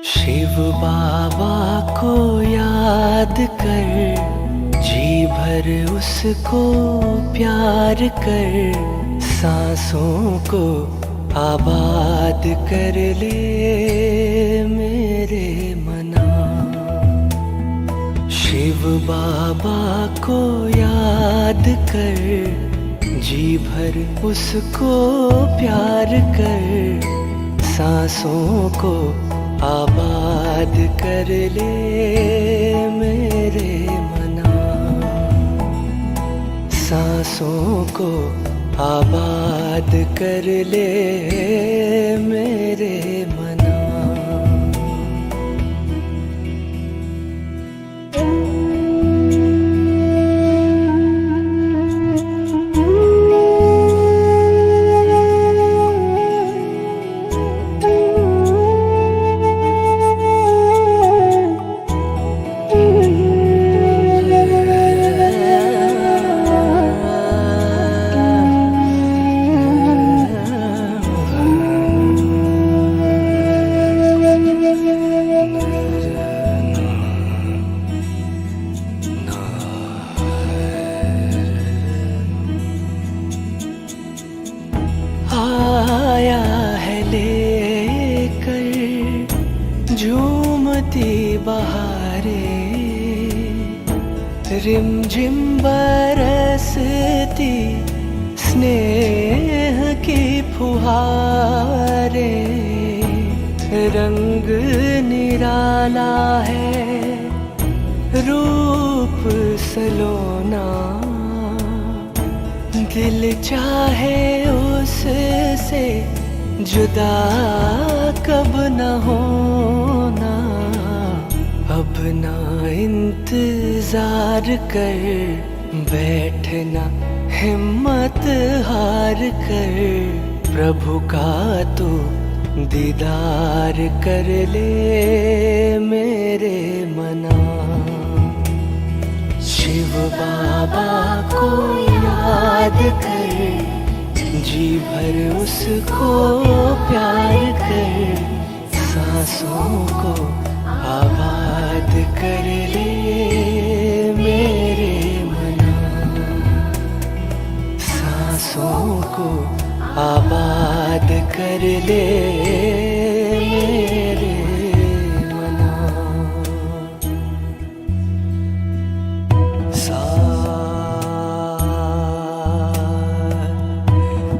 शिव बाबा को याद कर, जी भर उसको प्यार कर, सांसों को आबाद कर ले मेरे मना। शिव बाबा को याद कर, जी भर उसको प्यार कर, सांसों को आबाद कर ले मेरे मना। सांसों को आबाद कर ले मेरे मना। आया है लेकर झूमती बहारें, रिमझिम बरसती स्नेह की फुहारें। रंग निराला है, रूप सलोना, दिल चाहे उससे जुदा कब न होना। अब ना इंतजार कर, बैठना हिम्मत हार कर, प्रभु का तो दीदार कर ले मेरे मना। शिव बाबा को याद कर, जी भर उसको प्यार कर, सांसों को आबाद कर ले मेरे मना। सांसों को आबाद कर ले मेरे मना। सा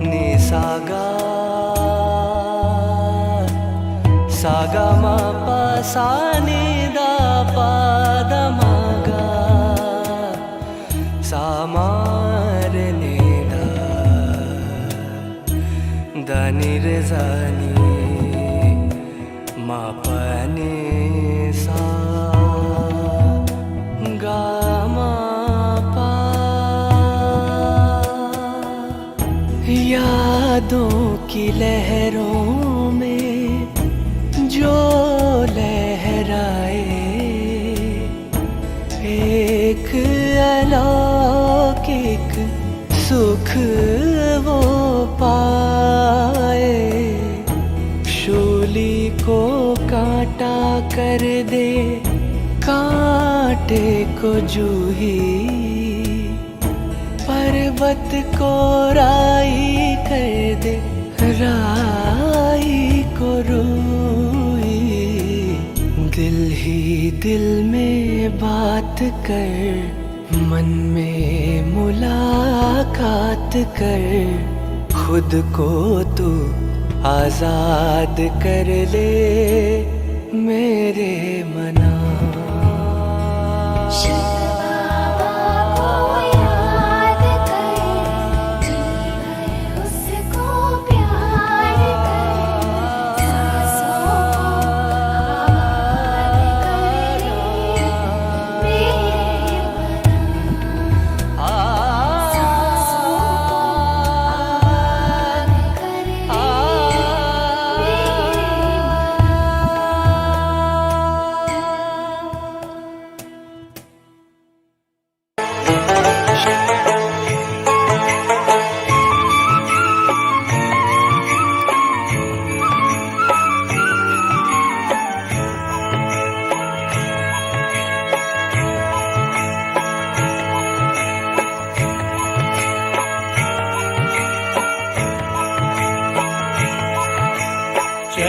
नि सा गा, सा गा मा पा सा नि दा पा दा मा गा, सा मा रे नि दा, दा नि रे सा नि, मा पा नि सा, गा मा पा। यादों की लहरों में जो लहराए, एक अलौकिक सुख वो पाए। शूली को कांटा कर दे, कांटे को जूही, पर्वत को राई कर दे, राई को रूई। दिल ही दिल में बात कर, मन में मुलाकात कर, खुद को तू आजाद कर ले मेरे मना।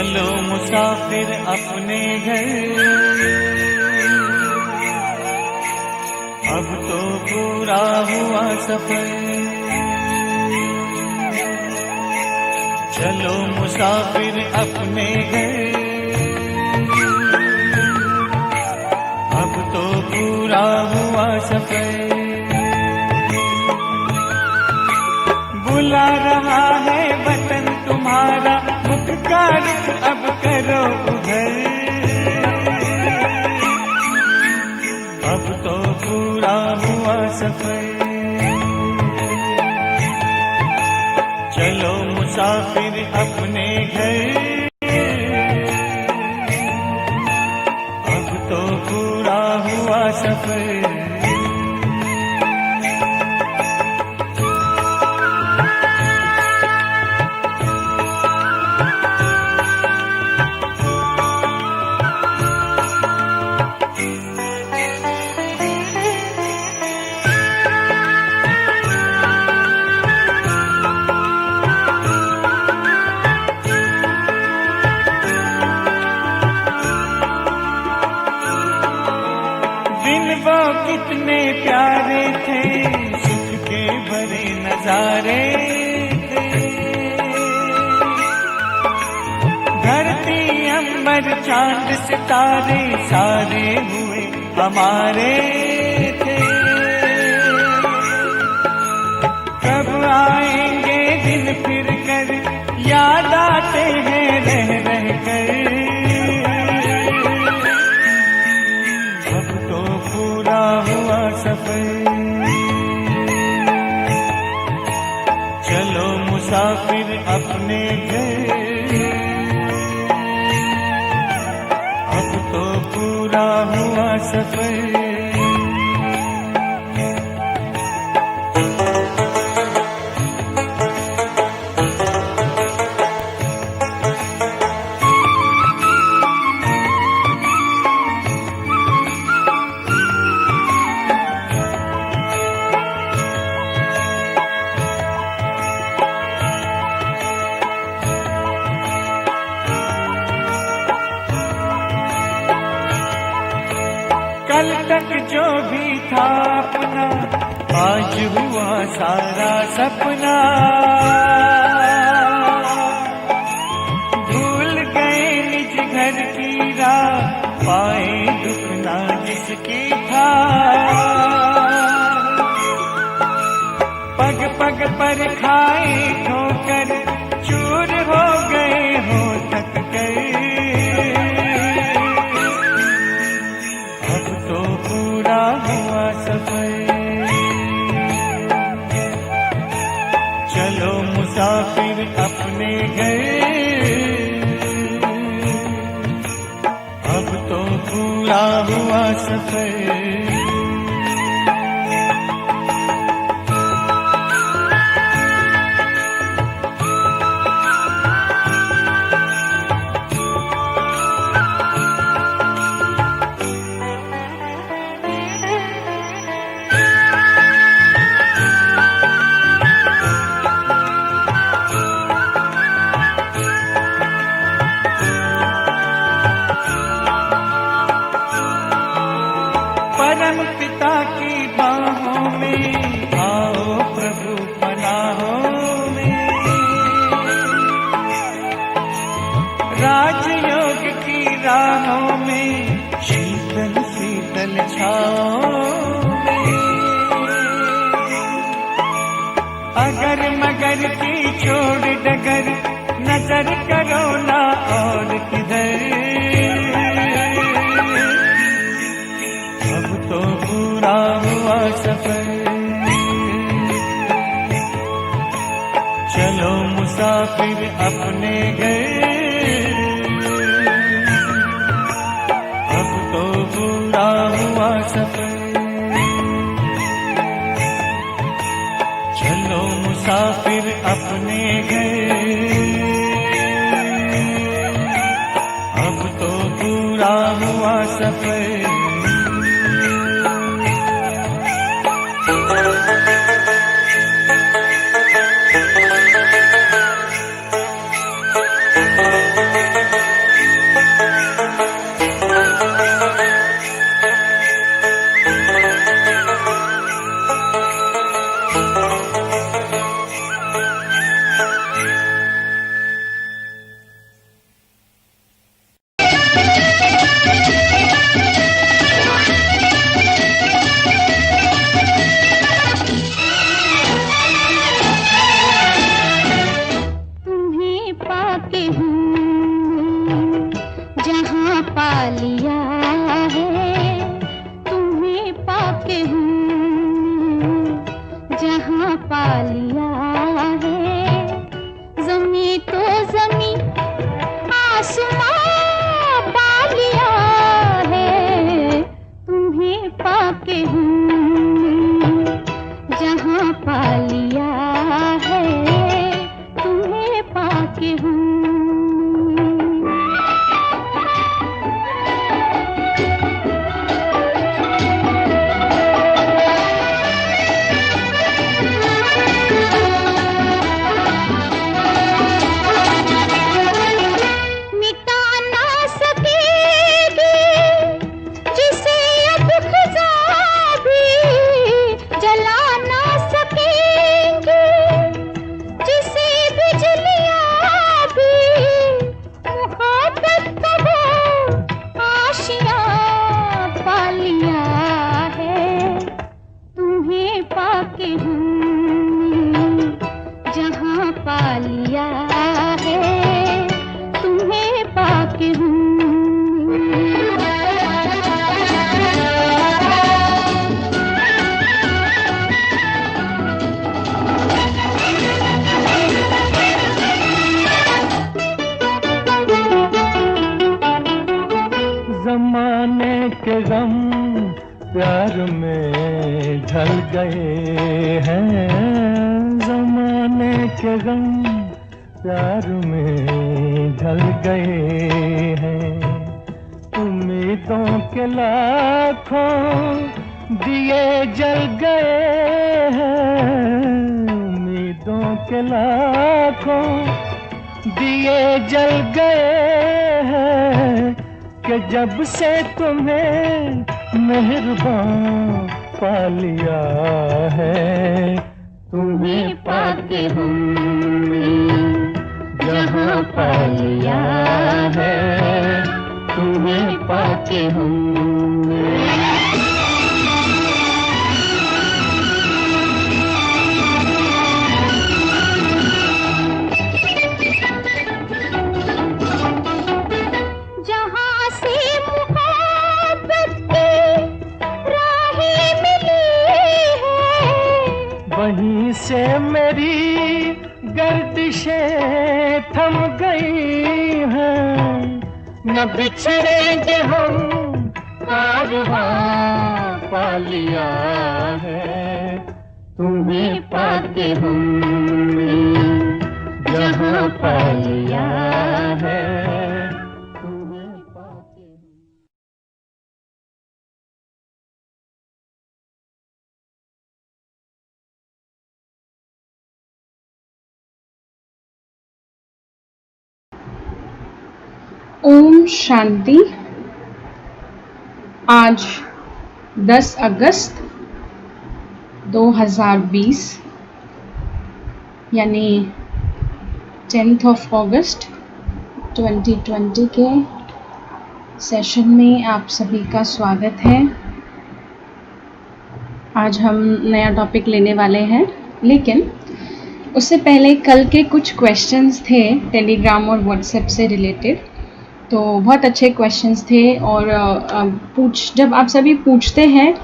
चलो मुसाफिर अपने घर, अब तो पूरा हुआ सफर। चलो मुसाफिर अपने घर, अब तो पूरा हुआ सफर। बुला रहा है वतन तुम्हारा, मुख का रुख अब करो उधर। अब तो पूरा हुआ सफर। चलो मुसाफिर अपने घर, अब तो पूरा हुआ सफर। वो कितने प्यारे थे, सुख के भरे नजारे थे। धरती अंबर चांद सितारे सारे हुए हमारे थे। कब आएंगे दिन फिर कर, याद आते हैं रह रह कर। पूरा हुआ सफर। चलो मुसाफिर अपने घर, अब तो पूरा हुआ सफर। कल तक जो भी था अपना, आज हुआ सारा सपना। भूल गए निज घर की राह, पाए दुख ना जिसकी था। पग पग पर खाए ठोकर, चूर हो गए हो थक गए। तो पूरा हुआ सफर। चलो मुसाफिर अपने घर, अब तो पूरा हुआ सफर। परम पिता की बाहों में आओ प्रभु पनाहों में। राजयोग की राहों में, शीतल शीतल छाओं में। अगर मगर की छोड़ डगर, नजर करो ना और किधर। अब तो पूरा हुआ सफर। चलो मुसाफिर अपने घर, अब तो पूरा हुआ सफर। चलो मुसाफिर अपने घर, अब तो पूरा हुआ सफर। Thank you. पा लिया है, तुम्हें पाके हूँ। ज़माने के गम प्यार में ढल गए हैं, ज़माने के गम प्यार में ढल गए हैं। उम्मीदों के लाखों दिए जल गए हैं, उम्मीदों के लाखों दिए जल गए हैं, कि जब से तुम्हें मेहरबान पा लिया है, तुम्हें पाके हमने जहाँ पा लिया है, तुम्हें पाके हमने। वहीं से मेरी गर्दिशें थम गई हैं, न बिछड़ेंगे हम कारवां पा लिया है, तुम्हें पाके हमने जहाँ पा लिया है, तुम्हें पाके। ओम शांति। आज 10 अगस्त 2020 यानी 10th of August 2020 के सेशन में आप सभी का स्वागत है। आज हम नया टॉपिक लेने वाले हैं, लेकिन उससे पहले कल के कुछ क्वेश्चंस थे टेलीग्राम और व्हाट्सएप से रिलेटेड, तो बहुत अच्छे क्वेश्चंस थे। और जब आप सभी पूछते हैं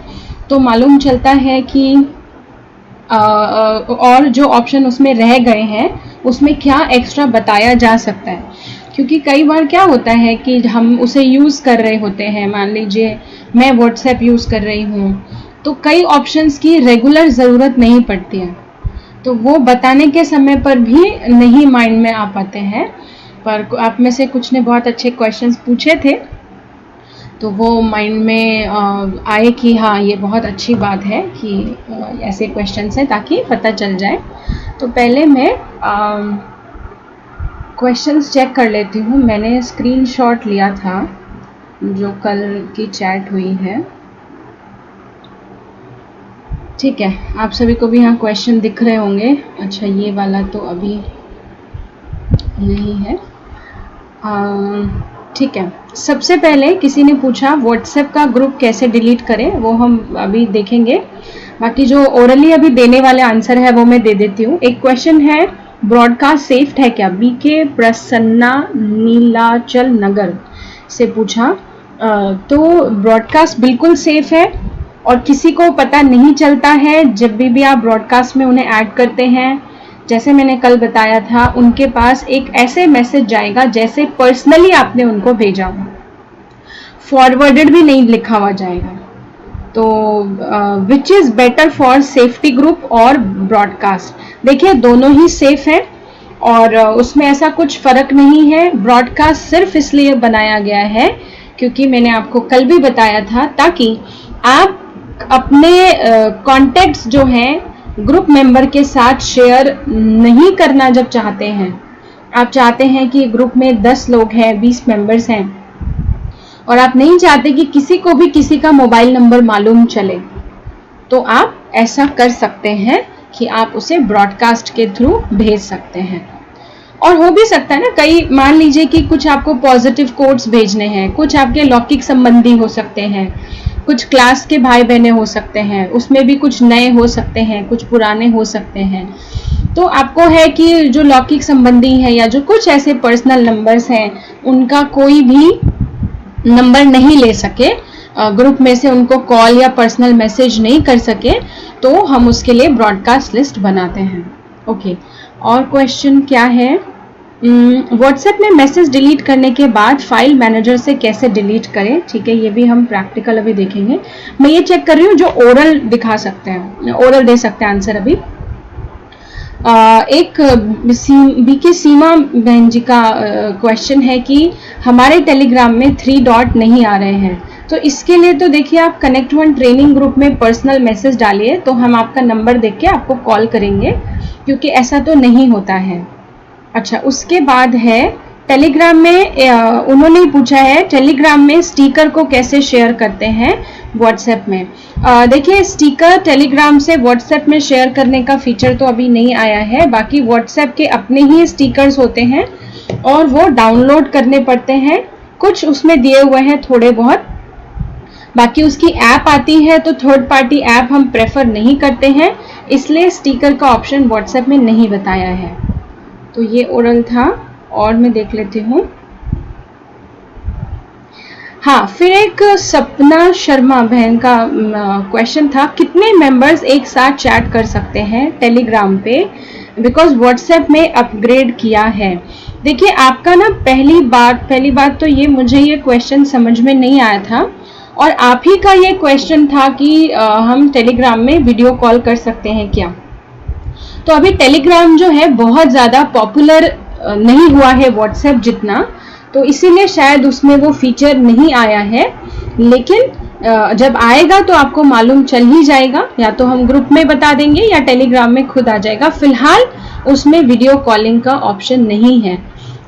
तो मालूम चलता है कि और जो ऑप्शन उसमें रह गए हैं उसमें क्या एक्स्ट्रा बताया जा सकता है, क्योंकि कई बार क्या होता है कि हम उसे यूज़ कर रहे होते हैं। मान लीजिए मैं व्हाट्सएप यूज़ कर रही हूँ, तो कई ऑप्शंस की रेगुलर ज़रूरत नहीं पड़ती है, तो वो बताने के समय पर भी नहीं माइंड में आ पाते हैं। पर आप में से कुछ ने बहुत अच्छे क्वेश्चंस पूछे थे, तो वो माइंड में आए कि हाँ ये बहुत अच्छी बात है कि ऐसे क्वेश्चंस हैं, ताकि पता चल जाए। तो पहले मैं क्वेश्चंस चेक कर लेती हूँ। मैंने स्क्रीनशॉट लिया था जो कल की चैट हुई है, ठीक है। आप सभी को भी यहाँ क्वेश्चन दिख रहे होंगे। अच्छा, ये वाला तो अभी नहीं है, ठीक है। सबसे पहले किसी ने पूछा व्हाट्सएप का ग्रुप कैसे डिलीट करें, वो हम अभी देखेंगे। बाकी जो ओरली अभी देने वाले आंसर है वो मैं दे देती हूँ। एक क्वेश्चन है, ब्रॉडकास्ट सेफ है क्या? बीके प्रसन्ना नीलाचल नगर से पूछा। तो ब्रॉडकास्ट बिल्कुल सेफ है और किसी को पता नहीं चलता है। जब भी आप ब्रॉडकास्ट में उन्हें ऐड करते हैं, जैसे मैंने कल बताया था, उनके पास एक ऐसे मैसेज जाएगा जैसे पर्सनली आपने उनको भेजा हो, फॉरवर्डेड भी नहीं लिखा हुआ जाएगा। तो which is better for safety group और ब्रॉडकास्ट? देखिए, दोनों ही सेफ है और उसमें ऐसा कुछ फ़र्क नहीं है। ब्रॉडकास्ट सिर्फ इसलिए बनाया गया है क्योंकि मैंने आपको कल भी बताया था, ताकि आप अपने कॉन्टैक्ट्स जो हैं ग्रुप मेंबर के साथ शेयर नहीं करना जब चाहते हैं। आप चाहते हैं कि ग्रुप में 10 लोग हैं, 20 मेंबर्स हैं, और आप नहीं चाहते कि किसी को भी किसी का मोबाइल नंबर मालूम चले, तो आप ऐसा कर सकते हैं कि आप उसे ब्रॉडकास्ट के थ्रू भेज सकते हैं। और हो भी सकता है ना, कई मान लीजिए कि कुछ आपको पॉजिटिव कोड्स भेजने हैं, कुछ आपके लौकिक संबंधी हो सकते हैं, कुछ क्लास के भाई बहने हो सकते हैं, उसमें भी कुछ नए हो सकते हैं, कुछ पुराने हो सकते हैं। तो आपको है कि जो लौकिक संबंधी है या जो कुछ ऐसे पर्सनल नंबर्स हैं उनका कोई भी नंबर नहीं ले सके, ग्रुप में से उनको कॉल या पर्सनल मैसेज नहीं कर सके, तो हम उसके लिए ब्रॉडकास्ट लिस्ट बनाते हैं। ओके, और क्वेश्चन क्या है, व्हाट्सएप में मैसेज डिलीट करने के बाद फाइल मैनेजर से कैसे डिलीट करें। ठीक है, ये भी हम प्रैक्टिकल अभी देखेंगे। मैं ये चेक कर रही हूँ जो ओरल दिखा सकते हैं, ओरल दे सकते हैं आंसर अभी। एक बीके सीमा बहन जी का क्वेश्चन है कि हमारे टेलीग्राम में 3 डॉट नहीं आ रहे हैं, तो इसके लिए तो देखिए आप कनेक्ट वन ट्रेनिंग ग्रुप में पर्सनल मैसेज डालिए, तो हम आपका नंबर देख के आपको कॉल करेंगे, क्योंकि ऐसा तो नहीं होता है। अच्छा, उसके बाद है टेलीग्राम में, उन्होंने पूछा है टेलीग्राम में स्टिकर को कैसे शेयर करते हैं व्हाट्सएप में। देखिए, स्टिकर टेलीग्राम से व्हाट्सएप में शेयर करने का फीचर तो अभी नहीं आया है, बाकी व्हाट्सएप के अपने ही स्टिकर्स होते हैं और वो डाउनलोड करने पड़ते हैं, कुछ उसमें दिए हुए हैं थोड़े बहुत, बाकी उसकी ऐप आती है तो थर्ड पार्टी ऐप हम प्रेफर नहीं करते हैं, इसलिए स्टिकर का ऑप्शन व्हाट्सएप में नहीं बताया है। तो ये ओरल था, और मैं देख लेती हूँ। हाँ, फिर एक सपना शर्मा बहन का क्वेश्चन था, कितने मेंबर्स एक साथ चैट कर सकते हैं टेलीग्राम पे, बिकॉज व्हाट्सएप में अपग्रेड किया है। देखिए, आपका ना पहली बात तो ये मुझे ये क्वेश्चन समझ में नहीं आया था, और आप ही का ये क्वेश्चन था कि हम टेलीग्राम में वीडियो कॉल कर सकते हैं क्या। तो अभी टेलीग्राम जो है बहुत ज़्यादा पॉपुलर नहीं हुआ है व्हाट्सएप जितना, तो इसीलिए शायद उसमें वो फीचर नहीं आया है, लेकिन जब आएगा तो आपको मालूम चल ही जाएगा, या तो हम ग्रुप में बता देंगे या टेलीग्राम में खुद आ जाएगा। फिलहाल उसमें वीडियो कॉलिंग का ऑप्शन नहीं है,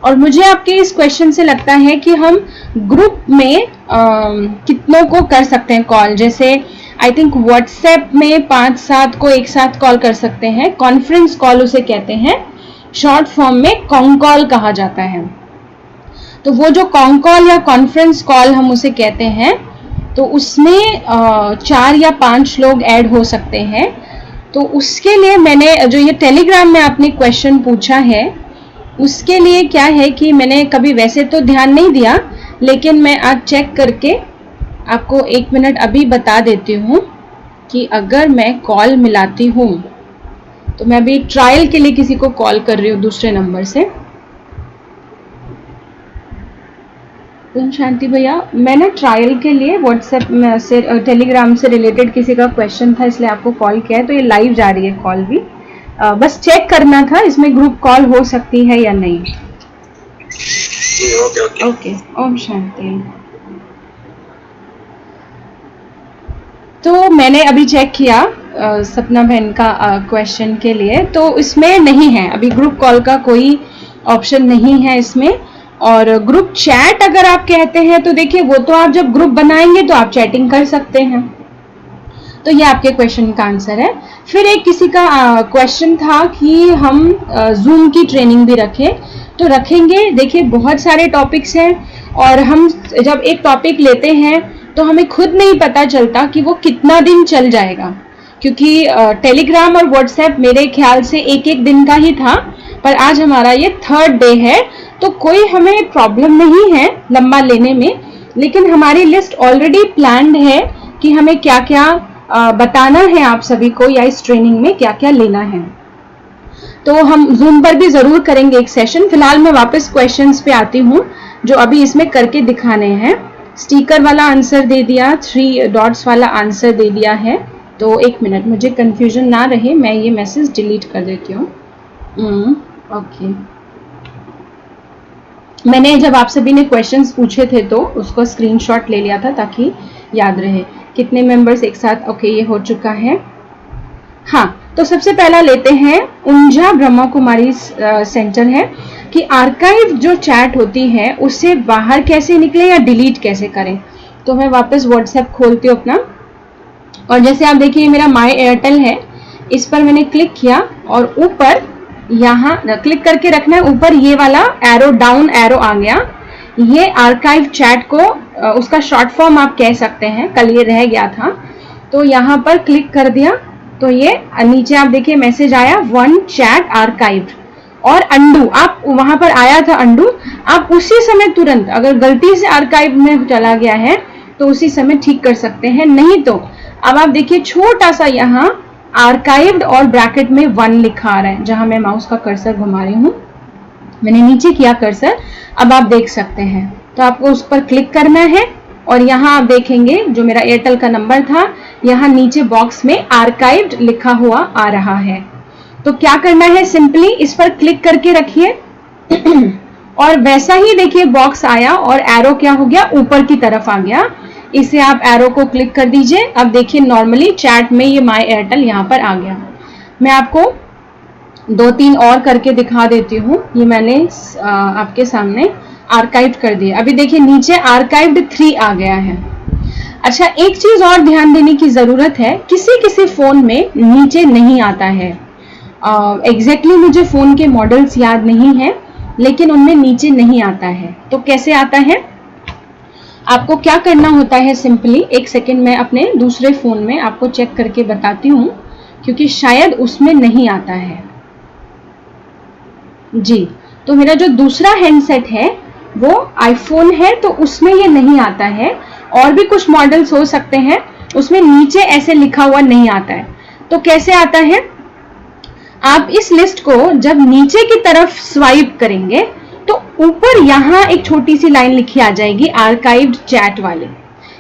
और मुझे आपके इस क्वेश्चन से लगता है कि हम ग्रुप में कितनों को कर सकते हैं कॉल, जैसे आई थिंक व्हाट्सएप में 5-7 को एक साथ कॉल कर सकते हैं, कॉन्फ्रेंस कॉल उसे कहते हैं, शॉर्ट फॉर्म में कॉन कॉल कहा जाता है। तो वो जो कॉन कॉल या कॉन्फ्रेंस कॉल हम उसे कहते हैं, तो उसमें 4 या 5 लोग ऐड हो सकते हैं। तो उसके लिए मैंने जो ये टेलीग्राम में आपने क्वेश्चन पूछा है, उसके लिए क्या है कि मैंने कभी वैसे तो ध्यान नहीं दिया, लेकिन मैं आज चेक करके आपको 1 मिनट अभी बता देती हूँ कि अगर मैं कॉल मिलाती हूँ, तो मैं अभी ट्रायल के लिए किसी को कॉल कर रही हूँ दूसरे नंबर से। शांति भैया, मैंने ट्रायल के लिए व्हाट्सएप से टेलीग्राम से रिलेटेड किसी का क्वेश्चन था, इसलिए आपको कॉल किया है, तो ये लाइव जा रही है कॉल भी, बस चेक करना था इसमें ग्रुप कॉल हो सकती है या नहीं। ओके, ओम शांति। तो मैंने अभी चेक किया सपना बहन का क्वेश्चन के लिए, तो इसमें नहीं है अभी ग्रुप कॉल का कोई ऑप्शन नहीं है इसमें। और ग्रुप चैट अगर आप कहते हैं तो देखिए, वो तो आप जब ग्रुप बनाएंगे तो आप चैटिंग कर सकते हैं। तो ये आपके क्वेश्चन का आंसर है। फिर एक किसी का क्वेश्चन था कि हम जूम की ट्रेनिंग भी रखें, तो रखेंगे। देखिए, बहुत सारे टॉपिक्स हैं, और हम जब एक टॉपिक लेते हैं तो हमें खुद नहीं पता चलता कि वो कितना दिन चल जाएगा, क्योंकि टेलीग्राम और व्हाट्सएप मेरे ख्याल से एक दिन का ही था, पर आज हमारा ये 3rd डे है, तो कोई हमें प्रॉब्लम नहीं है लंबा लेने में, लेकिन हमारी लिस्ट ऑलरेडी प्लान्ड है कि हमें क्या क्या बताना है आप सभी को, या इस ट्रेनिंग में क्या क्या लेना है। तो हम जूम पर भी जरूर करेंगे एक सेशन। फिलहाल मैं वापस क्वेश्चंस पे आती हूँ जो अभी इसमें करके दिखाने हैं। स्टिकर वाला आंसर दे दिया, 3 डॉट्स वाला आंसर दे दिया है। तो 1 मिनट, मुझे कंफ्यूजन ना रहे, मैं ये मैसेज डिलीट कर देती हूँ। ओके, मैंने जब आप सभी ने क्वेश्चंस पूछे थे तो उसको स्क्रीनशॉट ले लिया था ताकि याद रहे कितने मेंबर्स एक साथ। ओके, ये हो चुका है। हाँ, तो सबसे पहला लेते हैं ऊंझा ब्रह्मा कुमारी सेंटर है कि आर्काइव जो चैट होती है उससे बाहर कैसे निकले या डिलीट कैसे करें। तो मैं वापस व्हाट्सएप खोलती हूँ अपना, और जैसे आप देखिए मेरा माय एयरटेल है, इस पर मैंने क्लिक किया और ऊपर यहाँ क्लिक करके रखना है, ऊपर ये वाला एरो, डाउन एरो आ गया। ये आर्काइव चैट को उसका शॉर्ट फॉर्म आप कह सकते हैं, कल ये रह गया था। तो यहाँ पर क्लिक कर दिया तो ये नीचे आप देखिए मैसेज आया, वन चैट आर्काइव्ड और अंडू, आप वहां पर आया था अंडू, आप उसी समय तुरंत अगर गलती से आर्काइव में चला गया है तो उसी समय ठीक कर सकते हैं। नहीं तो अब आप देखिए छोटा सा यहाँ आर्काइव्ड और ब्रैकेट में 1 लिखा आ रहा है, जहां मैं माउस का कर्सर घुमा रही हूँ, मैंने नीचे किया कर्सर, अब आप देख सकते हैं। तो आपको उस पर क्लिक करना है और यहाँ आप देखेंगे जो मेरा एयरटेल का नंबर था, यहाँ नीचे बॉक्स में आर्काइव्ड लिखा हुआ आ रहा है। तो क्या करना है, सिंपली इस पर क्लिक करके रखिए और वैसा ही देखिए बॉक्स आया और एरो क्या हो गया, ऊपर की तरफ आ गया। इसे आप एरो को क्लिक कर दीजिए। अब देखिए नॉर्मली चैट में ये माय एयरटेल यहाँ पर आ गया। मैं आपको 2-3 और करके दिखा देती हूँ। ये मैंने आपके सामने आर्काइव कर दिया। अभी देखिए नीचे आर्काइव्ड 3 आ गया है। अच्छा, एक चीज और ध्यान देने की जरूरत है, किसी किसी फोन में नीचे नहीं आता है। एग्जैक्टली मुझे फोन के मॉडल्स याद नहीं है, लेकिन उनमें नीचे नहीं आता है। तो कैसे आता है, आपको क्या करना होता है, सिंपली एक सेकेंड मैं अपने दूसरे फोन में आपको चेक करके बताती हूँ, क्योंकि शायद उसमें नहीं आता है। जी, तो मेरा जो दूसरा हैंडसेट है वो आईफोन है, तो उसमें ये नहीं आता है। और भी कुछ मॉडल्स हो सकते हैं उसमें नीचे ऐसे लिखा हुआ नहीं आता है। तो कैसे आता है, आप इस लिस्ट को जब नीचे की तरफ स्वाइप करेंगे तो ऊपर यहाँ एक छोटी सी लाइन लिखी आ जाएगी आर्काइव्ड चैट वाली।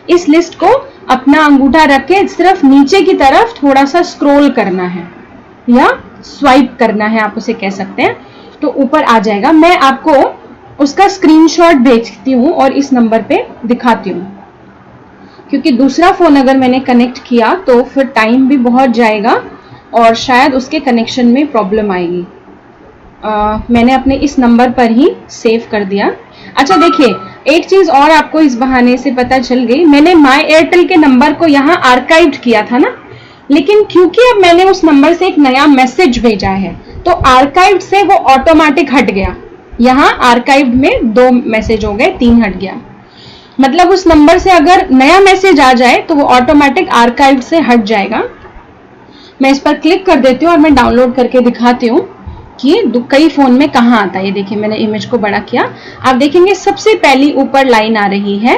इस लिस्ट को अपना अंगूठा रख के सिर्फ नीचे की तरफ थोड़ा सा स्क्रॉल करना है या स्वाइप करना है, आप उसे कह सकते हैं, तो ऊपर आ जाएगा। मैं आपको उसका स्क्रीनशॉट भेजती हूँ और इस नंबर पे दिखाती हूँ, क्योंकि दूसरा फोन अगर मैंने कनेक्ट किया तो फिर टाइम भी बहुत जाएगा और शायद उसके कनेक्शन में प्रॉब्लम आएगी। मैंने अपने इस नंबर पर ही सेव कर दिया। अच्छा देखिए, एक चीज और आपको इस बहाने से पता चल गई, मैंने माय एयरटेल के नंबर को यहाँ आर्काइव्ड किया था ना, लेकिन क्योंकि अब मैंने उस नंबर से एक नया मैसेज भेजा है तो आर्काइव्ड से वो ऑटोमेटिक हट गया। यहाँ आर्काइव्ड में 2 मैसेज हो गए, 3 हट गया। मतलब उस नंबर से अगर नया मैसेज आ जाए तो वो ऑटोमेटिक आर्काइव्ड से हट जाएगा। मैं इस पर क्लिक कर देती हूँ और मैं डाउनलोड करके दिखाती हूँ कि कई फोन में कहाँ आता है। ये देखिए मैंने इमेज को बड़ा किया, आप देखेंगे सबसे पहली ऊपर लाइन आ रही है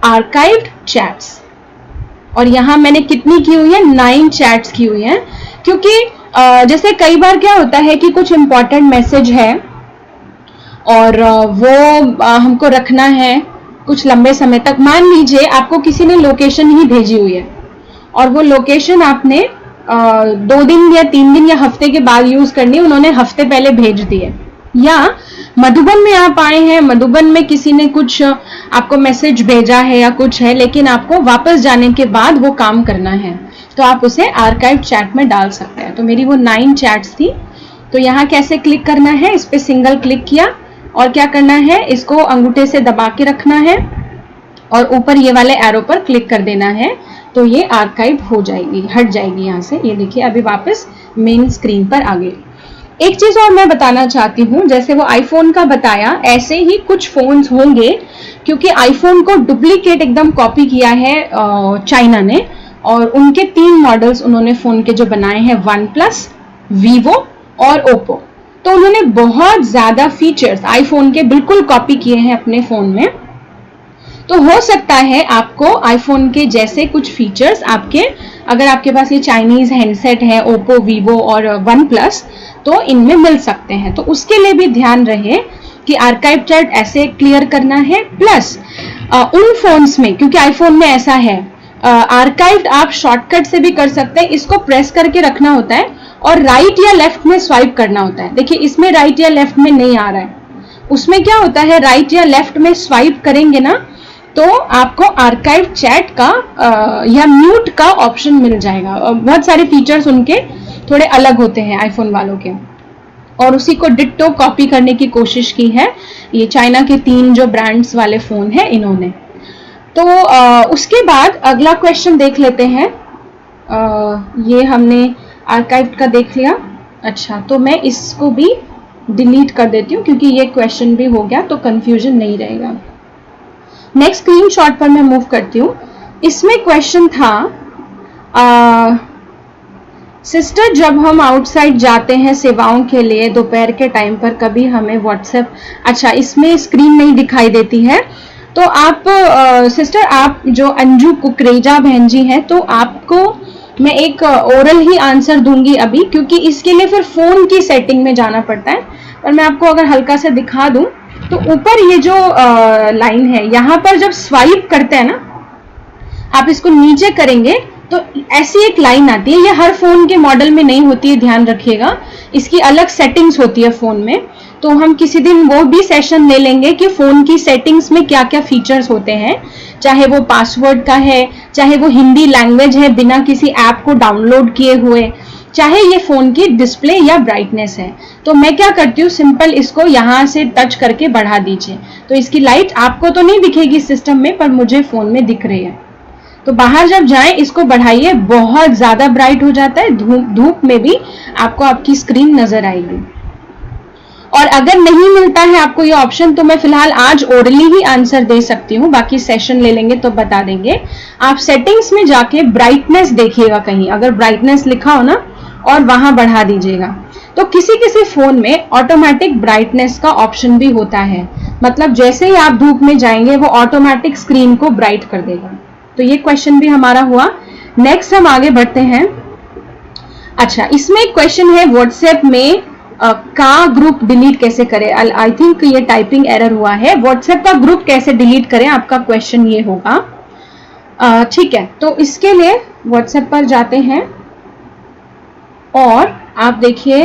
आर्काइव्ड चैट्स, और यहाँ मैंने कितनी की हुई है, 9 चैट्स की हुई है। क्योंकि जैसे कई बार क्या होता है कि कुछ इंपॉर्टेंट मैसेज है और वो हमको रखना है कुछ लंबे समय तक। मान लीजिए आपको किसी ने लोकेशन ही भेजी हुई है और वो लोकेशन आपने 2 दिन या 3 दिन या हफ्ते के बाद यूज करनी, उन्होंने हफ्ते पहले भेज दी है। या मधुबन में आप आए हैं, मधुबन में किसी ने कुछ आपको मैसेज भेजा है या कुछ है, लेकिन आपको वापस जाने के बाद वो काम करना है, तो आप उसे आर्काइव चैट में डाल सकते हैं। तो मेरी वो 9 चैट्स थी। तो यहाँ कैसे क्लिक करना है, इस पे सिंगल क्लिक किया और क्या करना है, इसको अंगूठे से दबा के रखना है और ऊपर ये वाले एरो पर क्लिक कर देना है, तो ये आर्काइव हो जाएगी, हट जाएगी यहाँ से। ये देखिए अभी वापस मेन स्क्रीन पर आ गई। एक चीज और मैं बताना चाहती हूँ, जैसे वो आईफोन का बताया, ऐसे ही कुछ फोन्स होंगे, क्योंकि आईफोन को डुप्लीकेट एकदम कॉपी किया है चाइना ने, और उनके 3 मॉडल्स उन्होंने फोन के जो बनाए हैं, OnePlus, Vivo और Oppo। तो उन्होंने बहुत ज्यादा फीचर्स आईफोन के बिल्कुल कॉपी किए हैं अपने फोन में। तो हो सकता है आपको आईफोन के जैसे कुछ फीचर्स आपके, अगर आपके पास ये चाइनीज हैंडसेट है ओप्पो, वीवो और OnePlus, तो इनमें मिल सकते हैं। तो उसके लिए भी ध्यान रहे कि आर्काइव चैट ऐसे क्लियर करना है। प्लस उन फोन्स में, क्योंकि आईफोन में ऐसा है, आर्काइव्ड आप शॉर्टकट से भी कर सकते हैं। इसको प्रेस करके रखना होता है और राइट या लेफ्ट में स्वाइप करना होता है। देखिए इसमें राइट या लेफ्ट में नहीं आ रहा है, उसमें क्या होता है, राइट या लेफ्ट में स्वाइप करेंगे ना तो आपको आर्काइव चैट का या म्यूट का ऑप्शन मिल जाएगा। बहुत सारे फीचर्स उनके थोड़े अलग होते हैं आईफोन वालों के, और उसी को डिट्टो कॉपी करने की कोशिश की है ये चाइना के 3 जो ब्रांड्स वाले फोन हैं इन्होंने। तो उसके बाद अगला क्वेश्चन देख लेते हैं। ये हमने आर्काइव का देख लिया। अच्छा, तो मैं इसको भी डिलीट कर देती हूँ क्योंकि ये क्वेश्चन भी हो गया तो कंफ्यूजन नहीं रहेगा। नेक्स्ट स्क्रीनशॉट पर मैं मूव करती हूँ। इसमें क्वेश्चन था, सिस्टर जब हम आउटसाइड जाते हैं सेवाओं के लिए दोपहर के टाइम पर, कभी हमें व्हाट्सएप, अच्छा इसमें स्क्रीन नहीं दिखाई देती है, तो आप सिस्टर आप जो अंजू कुकरेजा बहन जी हैं, तो आपको मैं एक ओरल ही आंसर दूंगी अभी, क्योंकि इसके लिए फिर फोन की सेटिंग में जाना पड़ता है। पर मैं आपको अगर हल्का से दिखा दूं तो ऊपर ये जो लाइन है, यहाँ पर जब स्वाइप करते हैं ना, आप इसको नीचे करेंगे तो ऐसी एक लाइन आती है। ये हर फोन के मॉडल में नहीं होती है, ध्यान रखिएगा, इसकी अलग सेटिंग्स होती है फोन में। तो हम किसी दिन वो भी सेशन ले लेंगे कि फोन की सेटिंग्स में क्या क्या फीचर्स होते हैं, चाहे वो पासवर्ड का है, चाहे वो हिंदी लैंग्वेज है बिना किसी ऐप को डाउनलोड किए हुए, चाहे ये फोन की डिस्प्ले या ब्राइटनेस है। तो मैं क्या करती हूँ, सिंपल इसको यहाँ से टच करके बढ़ा दीजिए, तो इसकी लाइट आपको तो नहीं दिखेगी सिस्टम में, पर मुझे फोन में दिख रही है। तो बाहर जब जाएं इसको बढ़ाइए, बहुत ज्यादा ब्राइट हो जाता है, धूप में भी आपको आपकी स्क्रीन नजर आएगी। और अगर नहीं मिलता है आपको ये ऑप्शन, तो मैं फिलहाल आज ओरली ही आंसर दे सकती हूँ, बाकी सेशन ले लेंगे तो बता देंगे। आप सेटिंग्स में जाके ब्राइटनेस देखिएगा, कहीं अगर ब्राइटनेस लिखा हो ना, और वहां बढ़ा दीजिएगा। तो किसी किसी फोन में ऑटोमेटिक ब्राइटनेस का ऑप्शन भी होता है, मतलब जैसे ही आप धूप में जाएंगे वो ऑटोमेटिक स्क्रीन को ब्राइट कर देगा। तो ये क्वेश्चन भी हमारा हुआ। नेक्स्ट हम आगे बढ़ते हैं। अच्छा, इसमें एक क्वेश्चन है, व्हाट्सएप में का ग्रुप डिलीट कैसे करें। आई थिंक ये टाइपिंग एरर हुआ है। व्हाट्सएप का ग्रुप कैसे डिलीट करें, आपका क्वेश्चन ये होगा। ठीक है, तो इसके लिए व्हाट्सएप पर जाते हैं और आप देखिए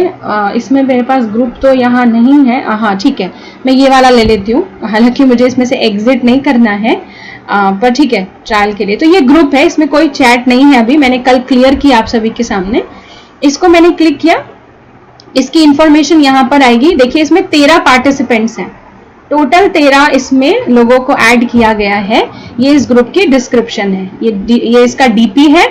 इसमें मेरे पास ग्रुप तो यहाँ नहीं है। हाँ ठीक है, मैं ये वाला ले लेती हूँ, हालांकि मुझे इसमें से एग्जिट नहीं करना है, पर ठीक है ट्रायल के लिए। तो ये ग्रुप है, इसमें कोई चैट नहीं है, अभी मैंने कल क्लियर किया आप सभी के सामने। इसको मैंने क्लिक किया, इसकी इंफॉर्मेशन यहाँ पर आएगी। देखिए इसमें 13 पार्टिसिपेंट्स हैं, टोटल 13 इसमें लोगों को ऐड किया गया है। ये इस ग्रुप की डिस्क्रिप्शन है, ये इसका डीपी है,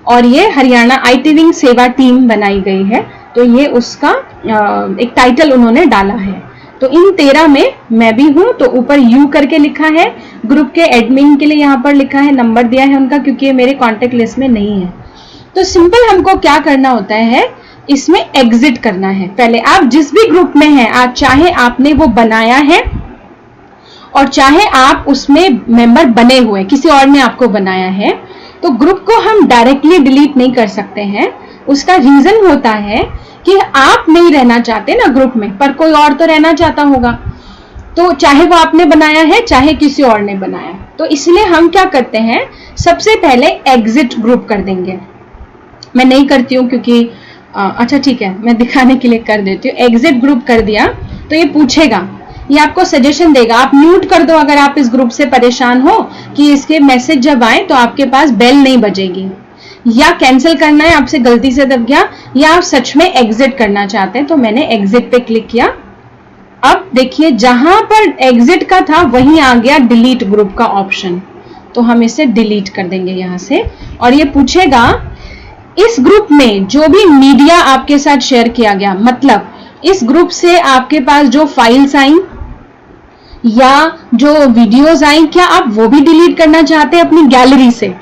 और ये हरियाणा IT विंग सेवा टीम बनाई गई है। तो ये उसका एक टाइटल उन्होंने डाला है। तो इन 13 में मैं भी हूं, तो ऊपर यू करके लिखा है। ग्रुप के एडमिन के लिए यहाँ पर लिखा है, नंबर दिया है उनका, क्योंकि ये मेरे कॉन्टेक्ट लिस्ट में नहीं है। तो सिंपल हमको क्या करना होता है, इसमें एग्जिट करना है। पहले आप जिस भी ग्रुप में हैं, आप चाहे आपने वो बनाया है और चाहे आप उसमें मेंबर बने हुए, किसी और ने आपको बनाया है, तो ग्रुप को हम डायरेक्टली डिलीट नहीं कर सकते हैं। उसका रीजन होता है कि आप नहीं रहना चाहते ना ग्रुप में, पर कोई और तो रहना चाहता होगा, तो चाहे वो आपने बनाया है चाहे किसी और ने बनाया। तो इसलिए हम क्या करते हैं, सबसे पहले एग्जिट ग्रुप कर देंगे। मैं नहीं करती हूँ क्योंकि अच्छा ठीक है, मैं दिखाने के लिए कर देती हूँ। एग्जिट ग्रुप कर दिया तो ये पूछेगा, ये आपको सजेशन देगा, आप म्यूट कर दो अगर आप इस ग्रुप से परेशान हो कि इसके मैसेज जब आए तो आपके पास बेल नहीं बजेगी, या कैंसिल करना है, आपसे गलती से दब गया, या आप सच में एग्जिट करना चाहते हैं। तो मैंने एग्जिट पे क्लिक किया। अब देखिए जहां पर एग्जिट का था वहीं आ गया डिलीट ग्रुप का ऑप्शन, तो हम इसे डिलीट कर देंगे यहां से। और ये पूछेगा इस ग्रुप में जो भी मीडिया आपके साथ शेयर किया गया, मतलब इस ग्रुप से आपके पास जो फाइल्स आई या जो वीडियोस आई, क्या आप वो भी डिलीट करना चाहते हैं अपनी गैलरी से,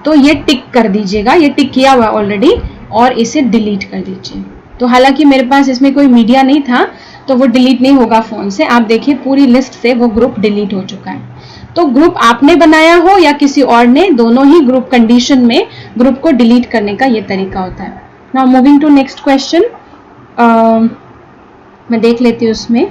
तो ये टिक कर दीजिएगा। ये टिक किया हुआ ऑलरेडी, और इसे डिलीट कर दीजिए। तो हालांकि मेरे पास इसमें कोई मीडिया नहीं था, तो वो डिलीट नहीं होगा फोन से। आप देखिए पूरी लिस्ट से वो ग्रुप डिलीट हो चुका है। तो ग्रुप आपने बनाया हो या किसी और ने, दोनों ही ग्रुप कंडीशन में ग्रुप को डिलीट करने का ये तरीका होता है। Now moving to next question, मैं देख लेती हूँ उसमें।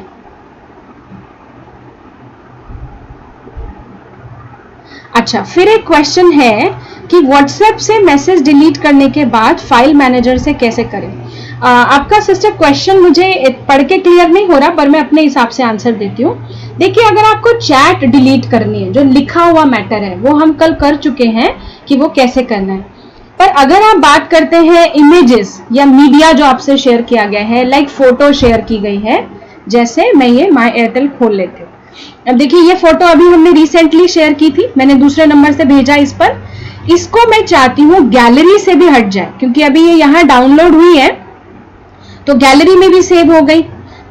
अच्छा, फिर एक क्वेश्चन है कि व्हाट्सएप से मैसेज डिलीट करने के बाद फाइल मैनेजर से कैसे करें। आपका सिस्टर क्वेश्चन मुझे पढ़ के क्लियर नहीं हो रहा, पर मैं अपने हिसाब से आंसर देती हूँ। देखिए, अगर आपको चैट डिलीट करनी है, जो लिखा हुआ मैटर है, वो हम कल कर चुके हैं कि वो कैसे करना है। पर अगर आप बात करते हैं इमेजेस या मीडिया जो आपसे शेयर किया गया है, लाइक फोटो शेयर की गई है, जैसे मैं ये माय एयरटेल खोल लेती हूँ। अब देखिए ये फोटो अभी हमने रिसेंटली शेयर की थी, मैंने दूसरे नंबर से भेजा इस पर। इसको मैं चाहती हूँ गैलरी से भी हट जाए, क्योंकि अभी ये यहाँ डाउनलोड हुई है तो गैलरी में भी सेव हो गई।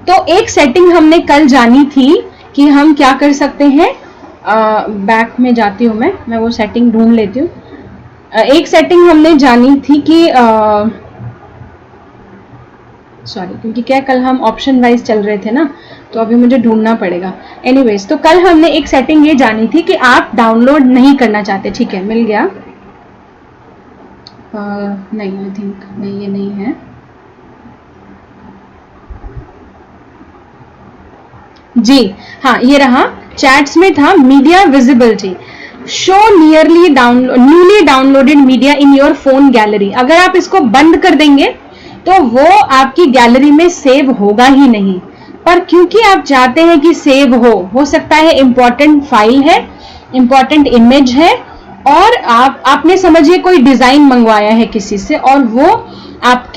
तो एक सेटिंग हमने कल जानी थी कि हम क्या कर सकते हैं, बैक में जाती हूँ, मैं वो सेटिंग ढूंढ लेती हूँ। एक सेटिंग हमने जानी थी कि सॉरी, क्योंकि क्या कल हम ऑप्शन वाइज चल रहे थे ना, तो अभी मुझे ढूंढना पड़ेगा। एनीवेज, तो कल हमने एक सेटिंग ये जानी थी कि आप डाउनलोड नहीं करना चाहते। ठीक है, मिल गया। नहीं, आई थिंक नहीं, ये नहीं है। जी हाँ, ये रहा, चैट्स में था media visibility, show newly downloaded media in your phone gallery. अगर आप इसको बंद कर देंगे तो वो आपकी गैलरी में सेव होगा ही नहीं, पर क्योंकि आप चाहते हैं कि सेव हो सकता है इंपॉर्टेंट फाइल है, इंपॉर्टेंट इमेज है, और आपने समझिए कोई डिजाइन मंगवाया है किसी से और वो आप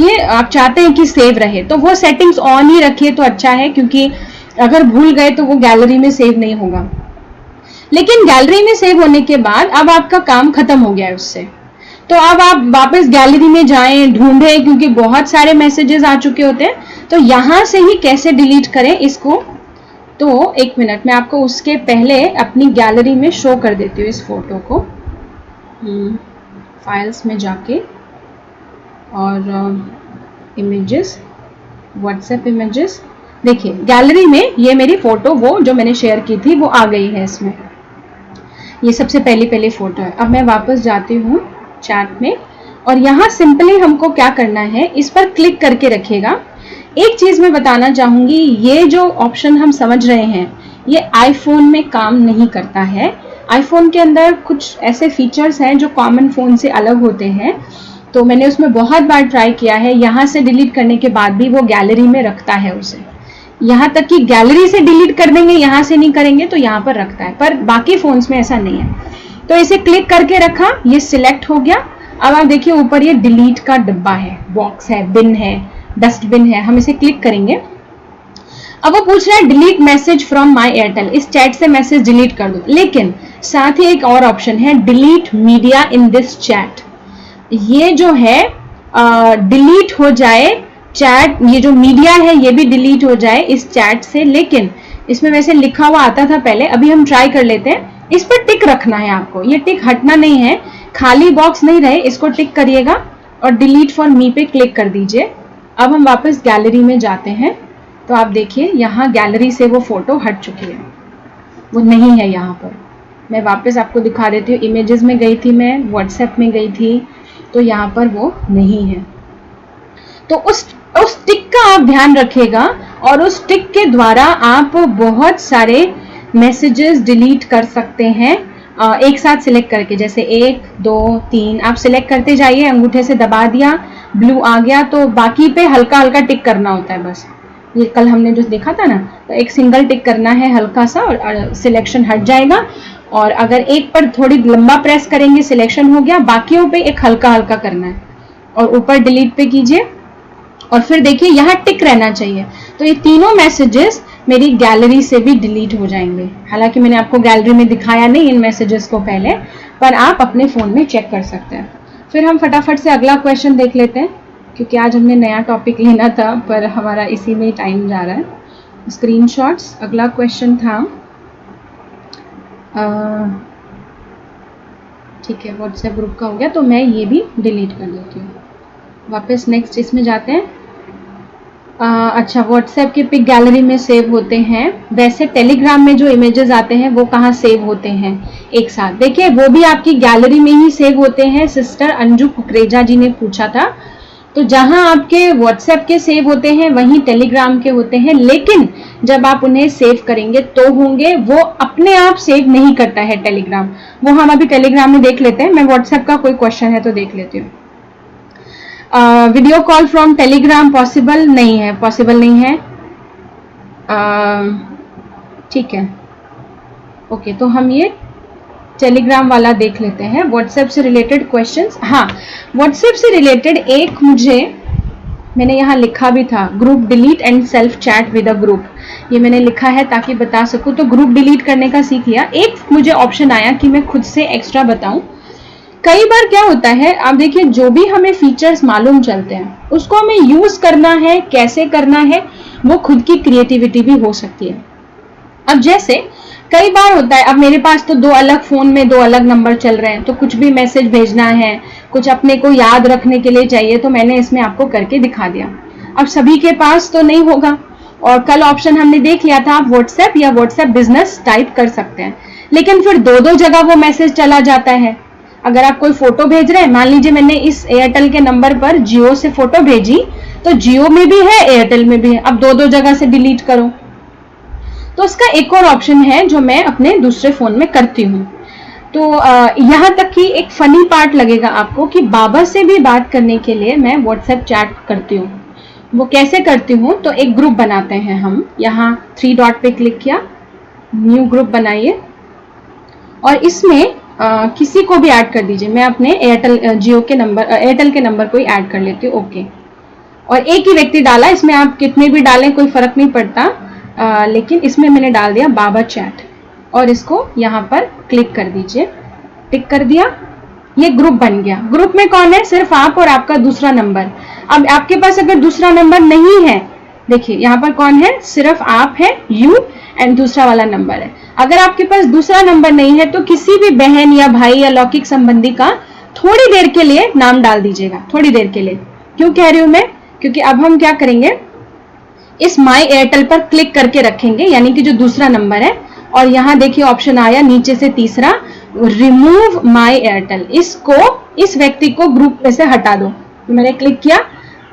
चाहते हैं कि सेव रहे, तो वो सेटिंग्स ऑन ही रखिए तो अच्छा है, क्योंकि अगर भूल गए तो वो गैलरी में सेव नहीं होगा। लेकिन गैलरी में सेव होने के बाद अब आपका काम खत्म हो गया है उससे, तो अब आप वापस गैलरी में जाएं, ढूंढें, क्योंकि बहुत सारे मैसेजेस आ चुके होते हैं। तो यहां से ही कैसे डिलीट करें इसको, तो एक मिनट, मैं आपको उसके पहले अपनी गैलरी में शो कर देती हूँ इस फोटो को। फाइल्स में जाके और इमेजेस, व्हाट्सएप इमेजेस, देखिए गैलरी में ये मेरी फोटो, वो जो मैंने शेयर की थी वो आ गई है इसमें। ये सबसे पहली फोटो है। अब मैं वापस जाती हूँ चैट में, और यहाँ सिंपली हमको क्या करना है, इस पर क्लिक करके रखिएगा। एक चीज मैं बताना चाहूंगी, ये जो ऑप्शन हम समझ रहे हैं ये आईफोन में काम नहीं करता है। आईफोन के अंदर कुछ ऐसे फीचर्स हैं जो कॉमन फोन से अलग होते हैं, तो मैंने उसमें बहुत बार ट्राई किया है। यहाँ से डिलीट करने के बाद भी वो गैलरी में रखता है उसे, यहाँ तक कि गैलरी से डिलीट कर देंगे, यहाँ से नहीं करेंगे तो यहाँ पर रखता है, पर बाकी फोन्स में ऐसा नहीं है। तो इसे क्लिक करके रखा, ये सिलेक्ट हो गया। अब आप देखिए ऊपर ये डिलीट का डब्बा है, बॉक्स है, बिन है, डस्टबिन है, हम इसे क्लिक करेंगे। अब वो पूछ रहा है delete message from my Airtel, इस चैट से मैसेज डिलीट कर दो, लेकिन साथ ही एक और ऑप्शन है delete media in this chat. ये जो है डिलीट हो जाए चैट, ये जो मीडिया है ये भी डिलीट हो जाए इस चैट से, लेकिन इसमें वैसे लिखा हुआ आता था पहले, अभी हम ट्राई कर लेते हैं। इस पर टिक रखना है आपको, ये टिक हटना नहीं है, खाली बॉक्स नहीं रहे, इसको टिक करिएगा और डिलीट फॉर मी पे क्लिक कर दीजिए। अब हम वापस गैलरी में जाते हैं, तो आप देखिए यहाँ गैलरी से वो फोटो हट चुकी है, वो नहीं है यहाँ पर। मैं वापस आपको दिखा देती हूँ, इमेजेस में गई थी मैं, व्हाट्सएप में गई थी, तो यहाँ पर वो नहीं है। तो उस टिक का आप ध्यान रखिएगा, और उस टिक के द्वारा आप बहुत सारे मैसेजेस डिलीट कर सकते हैं एक साथ सिलेक्ट करके, जैसे 1 2 3 आप सिलेक्ट करते जाइए, अंगूठे से दबा दिया, ब्लू आ गया, तो बाकी पे हल्का हल्का टिक करना होता है बस। ये कल हमने जो देखा था ना, तो एक सिंगल टिक करना है हल्का सा और सिलेक्शन हट जाएगा, और अगर एक पर थोड़ी लंबा प्रेस करेंगे सिलेक्शन हो गया, बाकियों पे एक हल्का हल्का करना है, और ऊपर डिलीट पे कीजिए, और फिर देखिए यहाँ टिक रहना चाहिए। तो ये तीनों मैसेजेस मेरी गैलरी से भी डिलीट हो जाएंगे। हालांकि मैंने आपको गैलरी में दिखाया नहीं इन मैसेजेस को पहले, पर आप अपने फोन में चेक कर सकते हैं। फिर हम फटाफट से अगला क्वेश्चन देख लेते हैं, क्योंकि आज हमने नया टॉपिक लेना था पर हमारा इसी में टाइम जा रहा है। स्क्रीनशॉट्स, अगला क्वेश्चन था, ठीक है, व्हाट्सएप ग्रुप का हो गया, तो मैं ये भी डिलीट कर देती हूँ। वापस नेक्स्ट इसमें जाते हैं। अच्छा, व्हाट्सएप के पिक गैलरी में सेव होते हैं, वैसे टेलीग्राम में जो इमेजेस आते हैं वो कहाँ सेव होते हैं एक साथ? देखिए वो भी आपकी गैलरी में ही सेव होते हैं। सिस्टर अंजू कुकरेजा जी ने पूछा था, तो जहां आपके व्हाट्सएप के सेव होते हैं वहीं टेलीग्राम के होते हैं, लेकिन जब आप उन्हें सेव करेंगे तो होंगे, वो अपने आप सेव नहीं करता है टेलीग्राम। वो हम अभी टेलीग्राम में देख लेते हैं। मैं व्हाट्सएप का कोई क्वेश्चन है तो देख लेती हूँ। Video call from Telegram possible नहीं है, पॉसिबल नहीं है। ठीक है, ओके, तो हम ये टेलीग्राम वाला देख लेते हैं। व्हाट्सएप से रिलेटेड क्वेश्चंस, हाँ व्हाट्सएप से रिलेटेड एक मैंने यहाँ लिखा भी था, group delete and self chat with a group, ये मैंने लिखा है ताकि बता सकूं। तो ग्रुप डिलीट करने का सीख लिया। एक मुझे ऑप्शन आया कि मैं खुद से एक्स्ट्रा बताऊं। कई बार क्या होता है, आप देखिए जो भी हमें फीचर्स मालूम चलते हैं उसको हमें यूज करना है, कैसे करना है, वो खुद की क्रिएटिविटी भी हो सकती है। अब जैसे कई बार होता है, अब मेरे पास तो 2 अलग फोन में 2 अलग नंबर चल रहे हैं, तो कुछ भी मैसेज भेजना है, कुछ अपने को याद रखने के लिए चाहिए, तो मैंने इसमें आपको करके दिखा दिया। अब सभी के पास तो नहीं होगा, और कल ऑप्शन हमने देख लिया था, आप व्हाट्सएप या व्हाट्सएप बिजनेस टाइप कर सकते हैं, लेकिन फिर 2 जगह वो मैसेज चला जाता है। अगर आप कोई फोटो भेज रहे हैं, मान लीजिए मैंने इस एयरटेल के नंबर पर जियो से फोटो भेजी, तो जियो में भी है, एयरटेल में भी है, अब 2 जगह से डिलीट करो। तो इसका एक और ऑप्शन है जो मैं अपने दूसरे फोन में करती हूँ। तो यहाँ तक कि एक फनी पार्ट लगेगा आपको कि बाबा से भी बात करने के लिए मैं व्हाट्सएप चैट करती हूँ। वो कैसे करती हूँ, तो एक ग्रुप बनाते हैं हम, यहाँ 3 डॉट पे क्लिक किया, न्यू ग्रुप बनाइए, और इसमें किसी को भी ऐड कर दीजिए। मैं अपने एयरटेल के नंबर को ही ऐड कर लेती हूँ, ओके। और एक ही व्यक्ति डाला, इसमें आप कितने भी डालें कोई फर्क नहीं पड़ता, लेकिन इसमें मैंने डाल दिया बाबा चैट, और इसको यहाँ पर क्लिक कर दीजिए, टिक कर दिया, ये ग्रुप बन गया। ग्रुप में कौन है, सिर्फ आप और आपका दूसरा नंबर। अब आपके पास अगर दूसरा नंबर नहीं है, देखिए यहाँ पर कौन है, सिर्फ आप है, यू एंड दूसरा वाला नंबर है। अगर आपके पास दूसरा नंबर नहीं है तो किसी भी बहन या भाई या लौकिक संबंधी का थोड़ी देर के लिए नाम डाल दीजिएगा, थोड़ी देर के लिए। क्यों कह रही हूं मैं, क्योंकि अब हम क्या करेंगे, इस माई एयरटेल पर क्लिक करके रखेंगे, यानी कि जो दूसरा नंबर है, और यहाँ देखिए ऑप्शन आया नीचे से तीसरा, रिमूव माई एयरटेल। इसको, इस व्यक्ति को ग्रुप में से हटा दो। तो मैंने क्लिक किया,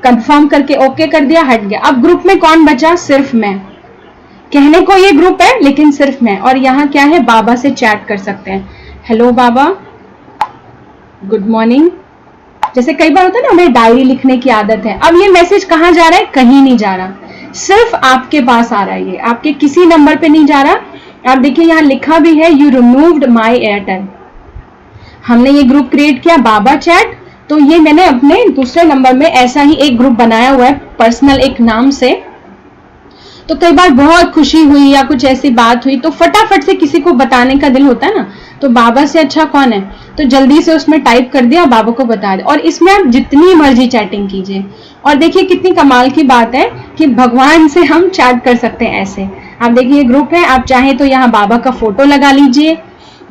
कंफर्म करके ओके कर दिया, हट गया। अब ग्रुप में कौन बचा, सिर्फ मैं। कहने को ये ग्रुप है लेकिन सिर्फ मैं, और यहाँ क्या है, बाबा से चैट कर सकते हैं, हेलो बाबा, गुड मॉर्निंग। जैसे कई बार होता है ना, हमें डायरी लिखने की आदत है। अब ये मैसेज कहाँ जा रहा है, कहीं नहीं जा रहा, सिर्फ आपके पास आ रहा है, ये आपके किसी नंबर पे नहीं जा रहा। आप देखिए यहाँ लिखा भी है, यू रिमूव्ड माई एयरटेल। हमने ये ग्रुप क्रिएट किया बाबा चैट, तो ये मैंने अपने दूसरे नंबर में ऐसा ही एक ग्रुप बनाया हुआ है, पर्सनल एक नाम से। तो कई बार बहुत खुशी हुई या कुछ ऐसी बात हुई तो फटाफट से किसी को बताने का दिल होता है ना, तो बाबा से अच्छा कौन है, तो जल्दी से उसमें टाइप कर दिया, बाबा को बता दे। और इसमें आप जितनी मर्जी चैटिंग कीजिए, और देखिए कितनी कमाल की बात है कि भगवान से हम चैट कर सकते हैं ऐसे। आप देखिए ग्रुप है, आप चाहे तो यहाँ बाबा का फोटो लगा लीजिए,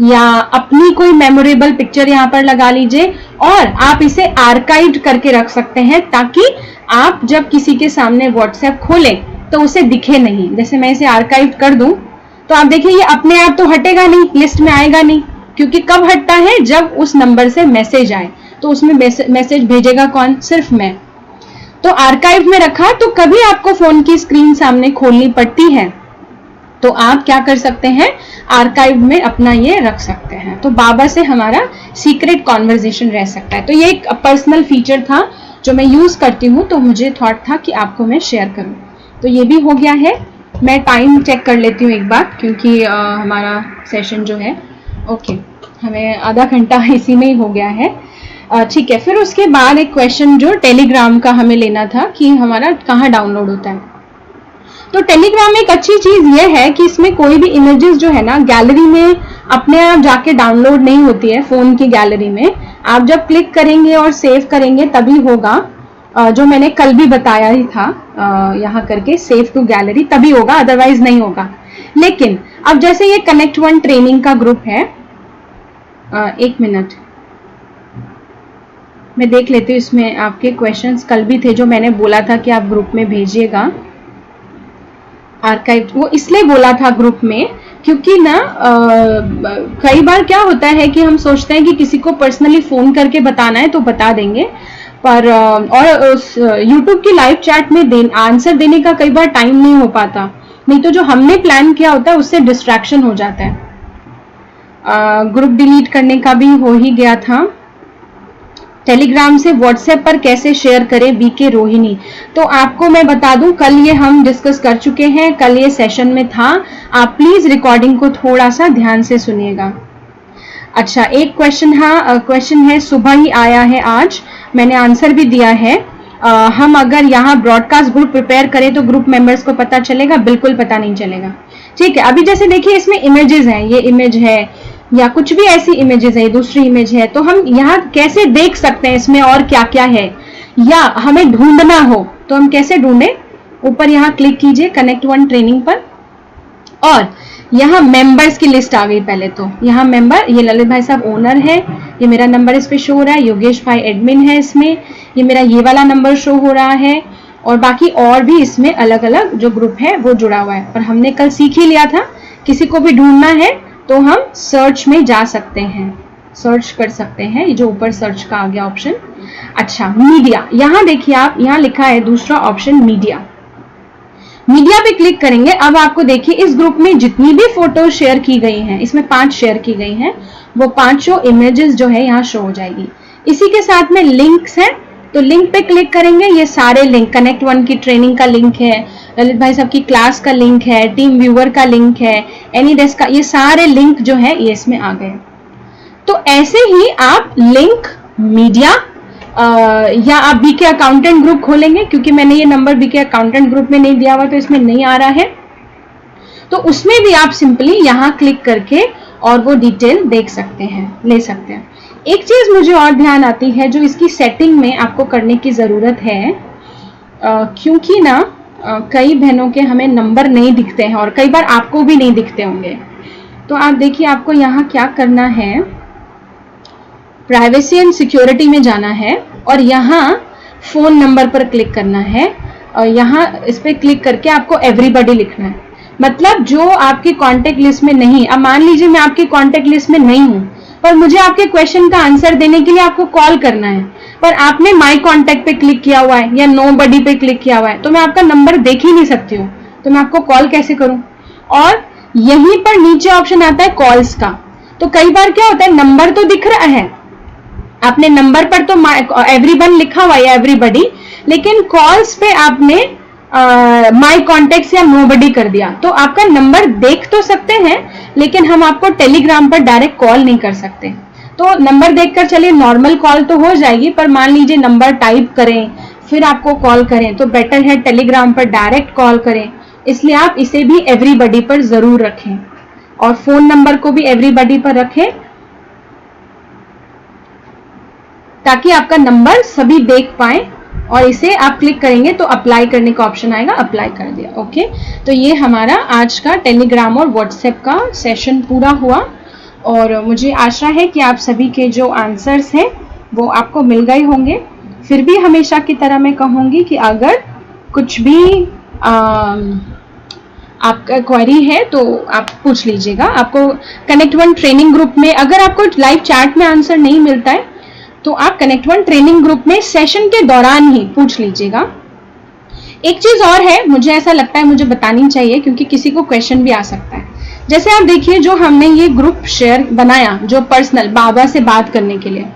या अपनी कोई मेमोरेबल पिक्चर यहाँ पर लगा लीजिए, और आप इसे आर्काइव करके रख सकते हैं, ताकि आप जब किसी के सामने व्हाट्सएप खोलें तो उसे दिखे नहीं। जैसे मैं इसे आर्काइव कर दूं, तो आप देखिए ये अपने आप तो हटेगा नहीं, लिस्ट में आएगा नहीं, क्योंकि कब हटता है, जब उस नंबर से मैसेज आए, तो उसमें मैसेज भेजेगा कौन, सिर्फ मैं। तो आर्काइव में रखा, तो कभी आपको फोन की स्क्रीन सामने खोलनी पड़ती है तो आप क्या कर सकते हैं, आर्काइव में अपना ये रख सकते हैं। तो बाबा से हमारा सीक्रेट कॉन्वर्जेशन रह सकता है। तो ये एक पर्सनल फीचर था जो मैं यूज करती हूँ, तो मुझे थॉट था कि आपको मैं शेयर करूँ। तो ये भी हो गया है। मैं टाइम चेक कर लेती हूँ एक बार, क्योंकि हमारा सेशन जो है, ओके, हमें आधा घंटा इसी में ही हो गया है, ठीक है। फिर उसके बाद एक क्वेश्चन जो टेलीग्राम का हमें लेना था कि हमारा कहाँ डाउनलोड होता है। तो टेलीग्राम में एक अच्छी चीज ये है कि इसमें कोई भी इमेजेस जो है ना, गैलरी में अपने आप जाके डाउनलोड नहीं होती है। फोन की गैलरी में आप जब क्लिक करेंगे और सेव करेंगे तभी होगा, जो मैंने कल भी बताया ही था, यहाँ करके सेव टू गैलरी, तभी होगा, अदरवाइज नहीं होगा। लेकिन अब जैसे ये कनेक्ट वन ट्रेनिंग का ग्रुप है, एक मिनट मैं देख लेती हूँ, इसमें आपके क्वेश्चंस कल भी थे जो मैंने बोला था कि आप ग्रुप में भेजिएगा। आर्काइव वो इसलिए बोला था ग्रुप में, क्योंकि ना कई बार क्या होता है कि हम सोचते हैं कि किसी को पर्सनली फोन करके बताना है तो बता देंगे, पर और उस YouTube की लाइव चैट में आंसर देने का कई बार टाइम नहीं हो पाता, नहीं तो जो हमने प्लान किया होता है उससे डिस्ट्रैक्शन हो जाता है। ग्रुप डिलीट करने का भी हो ही गया था। टेलीग्राम से व्हाट्सएप पर कैसे शेयर करें, बीके रोहिणी। तो आपको मैं बता दूं, कल ये हम डिस्कस कर चुके हैं, कल ये सेशन में था। आप प्लीज रिकॉर्डिंग को थोड़ा सा ध्यान से सुनिएगा। अच्छा, एक क्वेश्चन, हाँ क्वेश्चन है, सुबह ही आया है आज, मैंने आंसर भी दिया है। हम अगर यहाँ ब्रॉडकास्ट ग्रुप प्रिपेयर करें तो ग्रुप मेंबर्स को पता चलेगा? बिल्कुल पता नहीं चलेगा। ठीक है, अभी जैसे देखिए इसमें इमेजेस हैं, ये इमेज है या कुछ भी ऐसी इमेजेस है, दूसरी इमेज है, तो हम यहाँ कैसे देख सकते हैं इसमें और क्या क्या है, या हमें ढूंढना हो तो हम कैसे ढूंढें? ऊपर यहाँ क्लिक कीजिए कनेक्ट वन ट्रेनिंग पर, और यहाँ मेंबर्स की लिस्ट आ गई। पहले तो यहाँ मेंबर, ये ललित भाई साहब ओनर है, ये मेरा नंबर इस पे शो हो रहा है, योगेश भाई एडमिन है इसमें, ये मेरा ये वाला नंबर शो हो रहा है, और बाकी और भी इसमें अलग अलग जो ग्रुप है वो जुड़ा हुआ है। और हमने कल सीख ही लिया था, किसी को भी ढूंढना है तो हम सर्च में जा सकते हैं, सर्च कर सकते हैं, ये जो ऊपर सर्च का आ गया ऑप्शन। अच्छा, मीडिया, यहाँ देखिए आप, यहाँ लिखा है दूसरा ऑप्शन मीडिया। मीडिया पे क्लिक करेंगे। अब आपको देखिए इस ग्रुप में जितनी भी फोटो शेयर की गई हैं, इसमें 5 शेयर की गई हैं, वो 5 इमेजेस जो है यहाँ शो हो जाएगी। इसी के साथ में लिंक्स हैं, तो लिंक पे क्लिक करेंगे, ये सारे लिंक, कनेक्ट 1 की ट्रेनिंग का लिंक है, ललित भाई साहब की क्लास का लिंक है, टीम व्यूअर का लिंक है, एनीडेस्क का, ये सारे लिंक जो है ये इसमें आ गए। तो ऐसे ही आप लिंक, मीडिया, या आप बीके अकाउंटेंट ग्रुप खोलेंगे, क्योंकि मैंने ये नंबर बीके अकाउंटेंट ग्रुप में नहीं दिया हुआ तो इसमें नहीं आ रहा है, तो उसमें भी आप सिंपली यहाँ क्लिक करके और वो डिटेल देख सकते हैं, ले सकते हैं। एक चीज मुझे और ध्यान आती है जो इसकी सेटिंग में आपको करने की जरूरत है, क्योंकि ना कई बहनों के हमें नंबर नहीं दिखते हैं और कई बार आपको भी नहीं दिखते होंगे। तो आप देखिए आपको यहाँ क्या करना है, प्राइवेसी एंड सिक्योरिटी में जाना है और यहाँ फोन नंबर पर क्लिक करना है, और यहाँ इस पे क्लिक करके आपको एवरीबॉडी लिखना है, मतलब जो आपकी कांटेक्ट लिस्ट में नहीं। अब मान लीजिए मैं आपकी कांटेक्ट लिस्ट में नहीं हूँ, पर मुझे आपके क्वेश्चन का आंसर देने के लिए आपको कॉल करना है, पर आपने माई कॉन्टेक्ट पे क्लिक किया हुआ है या नोबडी पे क्लिक किया हुआ है, तो मैं आपका नंबर देख ही नहीं सकती हूँ, तो मैं आपको कॉल कैसे करूँ। और यहीं पर नीचे ऑप्शन आता है कॉल्स का, तो कई बार क्या होता है, नंबर तो दिख रहा है, आपने नंबर पर तो एवरीवन लिखा हुआ है, एवरीबडी, लेकिन कॉल्स पे आपने माई कॉन्टेक्ट्स या नोबडी कर दिया, तो आपका नंबर देख तो सकते हैं लेकिन हम आपको टेलीग्राम पर डायरेक्ट कॉल नहीं कर सकते। तो नंबर देखकर चलिए नॉर्मल कॉल तो हो जाएगी, पर मान लीजिए नंबर टाइप करें फिर आपको कॉल करें, तो बेटर है टेलीग्राम पर डायरेक्ट कॉल करें, इसलिए आप इसे भी एवरीबडी पर जरूर रखें और फोन नंबर को भी एवरीबडी पर रखें, ताकि आपका नंबर सभी देख पाए। और इसे आप क्लिक करेंगे तो अप्लाई करने का ऑप्शन आएगा, अप्लाई कर दिया। ओके, तो ये हमारा आज का टेलीग्राम और व्हाट्सएप का सेशन पूरा हुआ और मुझे आशा है कि आप सभी के जो आंसर्स हैं वो आपको मिल गए होंगे। फिर भी हमेशा की तरह मैं कहूँगी कि अगर कुछ भी आपका क्वेरी है तो आप पूछ लीजिएगा। आपको कनेक्ट 1 ट्रेनिंग ग्रुप में अगर आपको लाइव चैट में आंसर नहीं मिलता है तो आप कनेक्ट 1 ट्रेनिंग ग्रुप में सेशन के दौरान ही पूछ लीजिएगा। एक चीज और है, मुझे ऐसा लगता है मुझे बतानी चाहिए क्योंकि किसी को क्वेश्चन भी आ सकता है। जैसे आप देखिए जो हमने ये ग्रुप शेयर बनाया जो पर्सनल बाबा से बात करने के लिए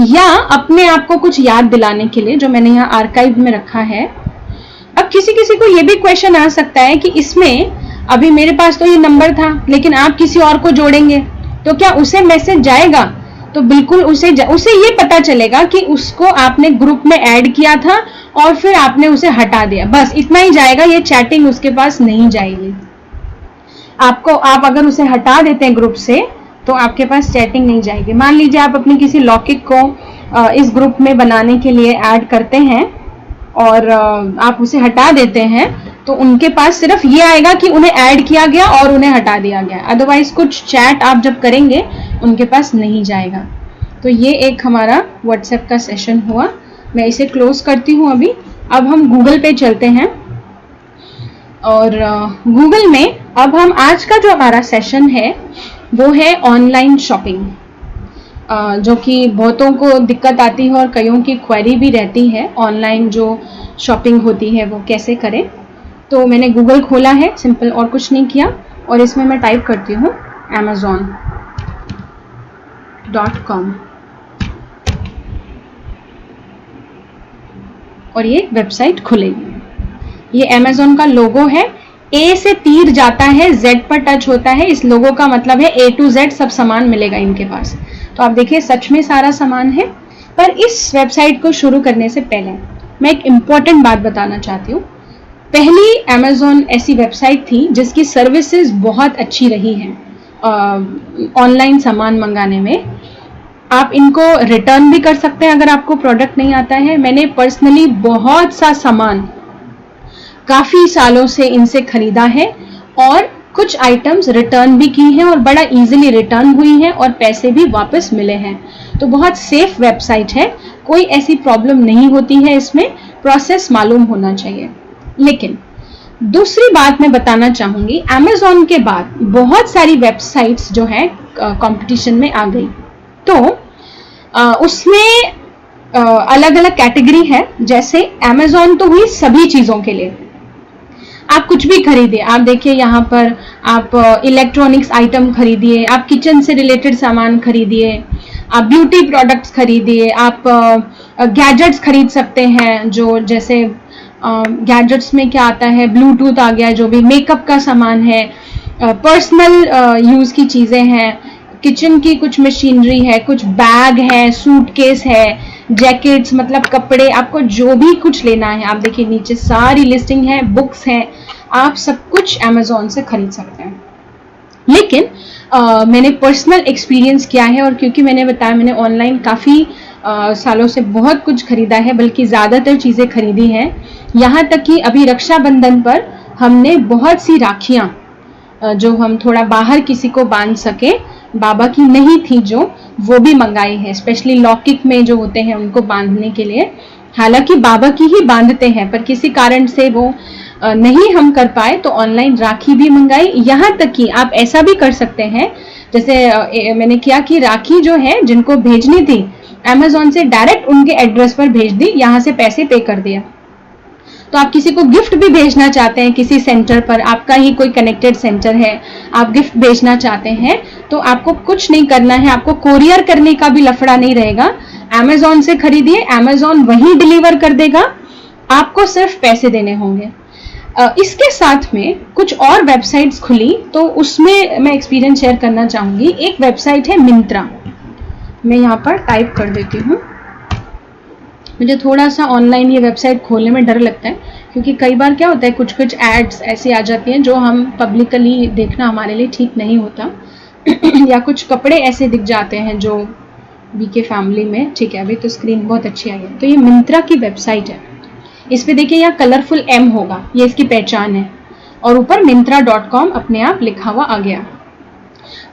या अपने आप को कुछ याद दिलाने के लिए, जो मैंने यहाँ आर्काइव में रखा है। अब किसी किसी को ये भी क्वेश्चन आ सकता है कि इसमें अभी मेरे पास तो ये नंबर था लेकिन आप किसी और को जोड़ेंगे तो क्या उसे मैसेज जाएगा? तो बिल्कुल उसे ये पता चलेगा कि उसको आपने ग्रुप में ऐड किया था और फिर आपने उसे हटा दिया, बस इतना ही जाएगा, ये चैटिंग उसके पास नहीं जाएगी। आप अगर उसे हटा देते हैं ग्रुप से तो आपके पास चैटिंग नहीं जाएगी। मान लीजिए आप अपनी किसी लौकिक को इस ग्रुप में बनाने के लिए ऐड करते हैं और आप उसे हटा देते हैं तो उनके पास सिर्फ ये आएगा कि उन्हें ऐड किया गया और उन्हें हटा दिया गया, अदरवाइज कुछ चैट आप जब करेंगे उनके पास नहीं जाएगा। तो ये एक हमारा व्हाट्सएप का सेशन हुआ, मैं इसे क्लोज करती हूँ अभी। अब हम गूगल पे चलते हैं और गूगल में अब हम आज का जो हमारा सेशन है वो है ऑनलाइन शॉपिंग, जो कि बहुतों को दिक्कत आती है और कईयों की क्वेरी भी रहती है, ऑनलाइन जो शॉपिंग होती है वो कैसे करें। तो मैंने गूगल खोला है, सिंपल, और कुछ नहीं किया, और इसमें मैं टाइप करती हूँ amazon.com और ये वेबसाइट खुलेगी। ये अमेज़न का लोगो है, ए से तीर जाता है, जेड पर टच होता है, इस लोगो का मतलब है ए टू जेड सब सामान मिलेगा इनके पास। तो आप देखिए सच में सारा सामान है। पर इस वेबसाइट को शुरू करने से पहले मैं एक इम्पॉर्टेंट बात बताना चाहती हूँ। पहली अमेज़न ऐसी वेबसाइट थी जिसकी सर्विसेज बहुत अच्छी रही है ऑनलाइन सामान मंगाने में। आप इनको रिटर्न भी कर सकते हैं अगर आपको प्रोडक्ट नहीं आता है। मैंने पर्सनली बहुत सा सामान काफ़ी सालों से इनसे खरीदा है और कुछ आइटम्स रिटर्न भी की हैं और बड़ा इजीली रिटर्न हुई हैं और पैसे भी वापस मिले हैं। तो बहुत सेफ वेबसाइट है, कोई ऐसी प्रॉब्लम नहीं होती है, इसमें प्रोसेस मालूम होना चाहिए। लेकिन दूसरी बात मैं बताना चाहूंगी, Amazon के बाद बहुत सारी वेबसाइट्स जो है कंपटीशन में आ गई, तो उसमें अलग अलग कैटेगरी है। जैसे Amazon तो हुई सभी चीजों के लिए, आप कुछ भी खरीदिए, आप देखिए यहाँ पर आप इलेक्ट्रॉनिक्स आइटम खरीदिए, आप किचन से रिलेटेड सामान खरीदिए, आप ब्यूटी प्रोडक्ट्स खरीदिए, आप गैजेट्स खरीद सकते हैं, जो जैसे गैजेट्स में क्या आता है, ब्लूटूथ आ गया, जो भी मेकअप का सामान है, पर्सनल यूज की चीजें हैं, किचन की कुछ मशीनरी है, कुछ बैग है, सूटकेस है, जैकेट्स मतलब कपड़े, आपको जो भी कुछ लेना है, आप देखिए नीचे सारी लिस्टिंग है, बुक्स है, आप सब कुछ Amazon से खरीद सकते हैं। लेकिन मैंने पर्सनल एक्सपीरियंस किया है, और क्योंकि मैंने बताया मैंने ऑनलाइन काफ़ी सालों से बहुत कुछ खरीदा है, बल्कि ज़्यादातर चीज़ें खरीदी हैं, यहाँ तक कि अभी रक्षाबंधन पर हमने बहुत सी राखियाँ जो हम थोड़ा बाहर किसी को बांध सके, बाबा की नहीं थी जो, वो भी मंगाई है, स्पेशली लॉकेट में जो होते हैं उनको बांधने के लिए। हालांकि बाबा की ही बांधते हैं, पर किसी कारण से वो नहीं हम कर पाए, तो ऑनलाइन राखी भी मंगाई। यहाँ तक कि आप ऐसा भी कर सकते हैं, जैसे मैंने किया कि राखी जो है जिनको भेजनी थी Amazon से डायरेक्ट उनके एड्रेस पर भेज दी, यहाँ से पैसे पे कर दिया। तो आप किसी को गिफ्ट भी भेजना चाहते हैं, किसी सेंटर पर आपका ही कोई कनेक्टेड सेंटर है, आप गिफ्ट भेजना चाहते हैं, तो आपको कुछ नहीं करना है, आपको कोरियर करने का भी लफड़ा नहीं रहेगा। Amazon से खरीदिए, Amazon वही डिलीवर कर देगा, आपको सिर्फ पैसे देने होंगे। इसके साथ में कुछ और वेबसाइट्स खुली, तो उसमें मैं एक्सपीरियंस शेयर करना चाहूंगी। एक वेबसाइट है मिंत्रा, मैं यहाँ पर टाइप कर देती हूँ। मुझे थोड़ा सा ऑनलाइन ये वेबसाइट खोलने में डर लगता है, क्योंकि कई बार क्या होता है, कुछ कुछ एड्स ऐसी आ जाती हैं जो हम पब्लिकली देखना हमारे लिए ठीक नहीं होता या कुछ कपड़े ऐसे दिख जाते हैं जो बीके फैमिली में, ठीक है, अभी तो स्क्रीन बहुत अच्छी आई है। तो ये मिंत्रा की वेबसाइट है, इस पे देखिए यहाँ कलरफुल M होगा, ये इसकी पहचान है, और ऊपर myntra.com अपने आप लिखा हुआ आ गया।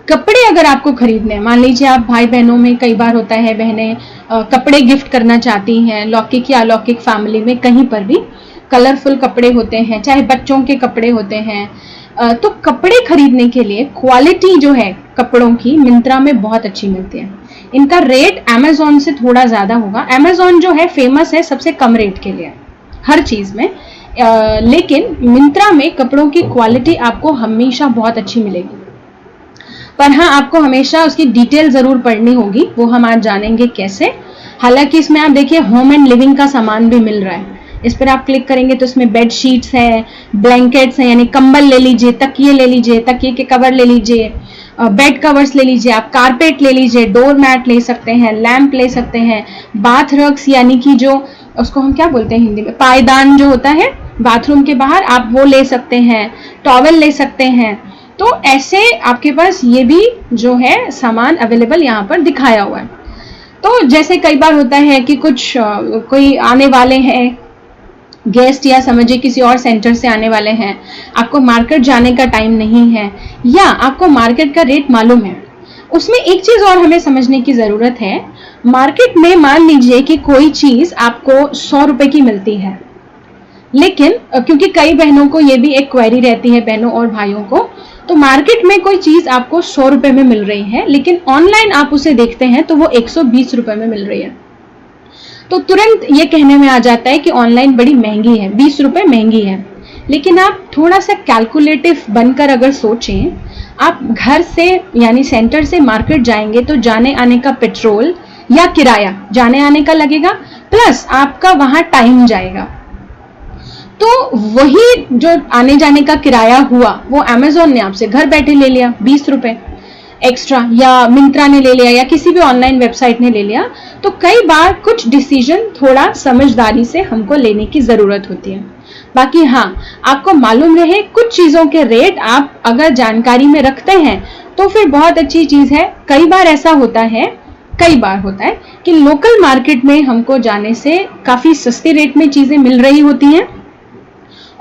कपड़े अगर आपको खरीदने, मान लीजिए आप भाई बहनों में कई बार होता है बहनें कपड़े गिफ्ट करना चाहती हैं, लौकिक या अलौकिक फैमिली में कहीं पर भी कलरफुल कपड़े होते हैं, चाहे बच्चों के कपड़े होते हैं, तो कपड़े खरीदने के लिए क्वालिटी जो है कपड़ों की मिंत्रा में बहुत अच्छी मिलती है। इनका रेट Amazon से थोड़ा ज्यादा होगा। Amazon जो है फेमस है सबसे कम रेट के लिए हर चीज में, लेकिन मिंत्रा में कपड़ों की क्वालिटी आपको हमेशा बहुत अच्छी मिलेगी। पर हाँ, आपको हमेशा उसकी डिटेल जरूर पढ़नी होगी, वो हम आज जानेंगे कैसे। हालांकि इसमें आप देखिए होम एंड लिविंग का सामान भी मिल रहा है, इस पर आप क्लिक करेंगे तो इसमें बेड शीट्स है, ब्लैंकेट्स हैं, यानी कंबल ले लीजिए, तकिए ले लीजिए, तकिए के कवर ले लीजिए, बेड कवर्स ले लीजिए, आप कारपेट ले लीजिए, डोर मैट ले सकते हैं, लैंप ले सकते हैं, बाथ रग्स यानी कि जो उसको हम क्या बोलते हैं हिंदी में, पायदान जो होता है बाथरूम के बाहर, आप वो ले सकते हैं, टॉवेल ले सकते हैं। तो ऐसे आपके पास ये भी जो है सामान अवेलेबल यहाँ पर दिखाया हुआ है। तो जैसे कई बार होता है कि कुछ कोई आने वाले हैं गेस्ट, या समझिए किसी और सेंटर से आने वाले हैं, आपको मार्केट जाने का टाइम नहीं है, या आपको मार्केट का रेट मालूम है। उसमें एक चीज और हमें समझने की जरूरत है, मार्केट में मान लीजिए कि कोई चीज आपको 100 रुपए की मिलती है, लेकिन क्योंकि कई बहनों को ये भी एक क्वेरी रहती है, बहनों और भाइयों को, तो मार्केट में कोई चीज आपको 100 रुपए में मिल रही है, लेकिन ऑनलाइन आप उसे देखते हैं तो वो 120 रुपए में मिल रही है। तो तुरंत ये कहने में आ जाता है कि ऑनलाइन बड़ी महंगी है, 20 रुपए महंगी है। लेकिन आप थोड़ा सा कैलकुलेटिव बनकर अगर सोचें, आप घर से यानी सेंटर से मार्केट जाएंगे तो जाने आने का पेट्रोल या किराया जाने आने का लगेगा, प्लस आपका वहां टाइम जाएगा। तो वही जो आने जाने का किराया हुआ वो Amazon ने आपसे घर बैठे ले लिया 20 रुपए एक्स्ट्रा, या मिंत्रा ने ले लिया, या किसी भी ऑनलाइन वेबसाइट ने ले लिया। तो कई बार कुछ डिसीजन थोड़ा समझदारी से हमको लेने की जरूरत होती है। बाकी हाँ, आपको मालूम रहे कुछ चीजों के रेट आप अगर जानकारी में रखते हैं तो फिर बहुत अच्छी चीज है। कई बार ऐसा होता है कि लोकल मार्केट में हमको जाने से काफी सस्ते रेट में चीजें मिल रही होती हैं,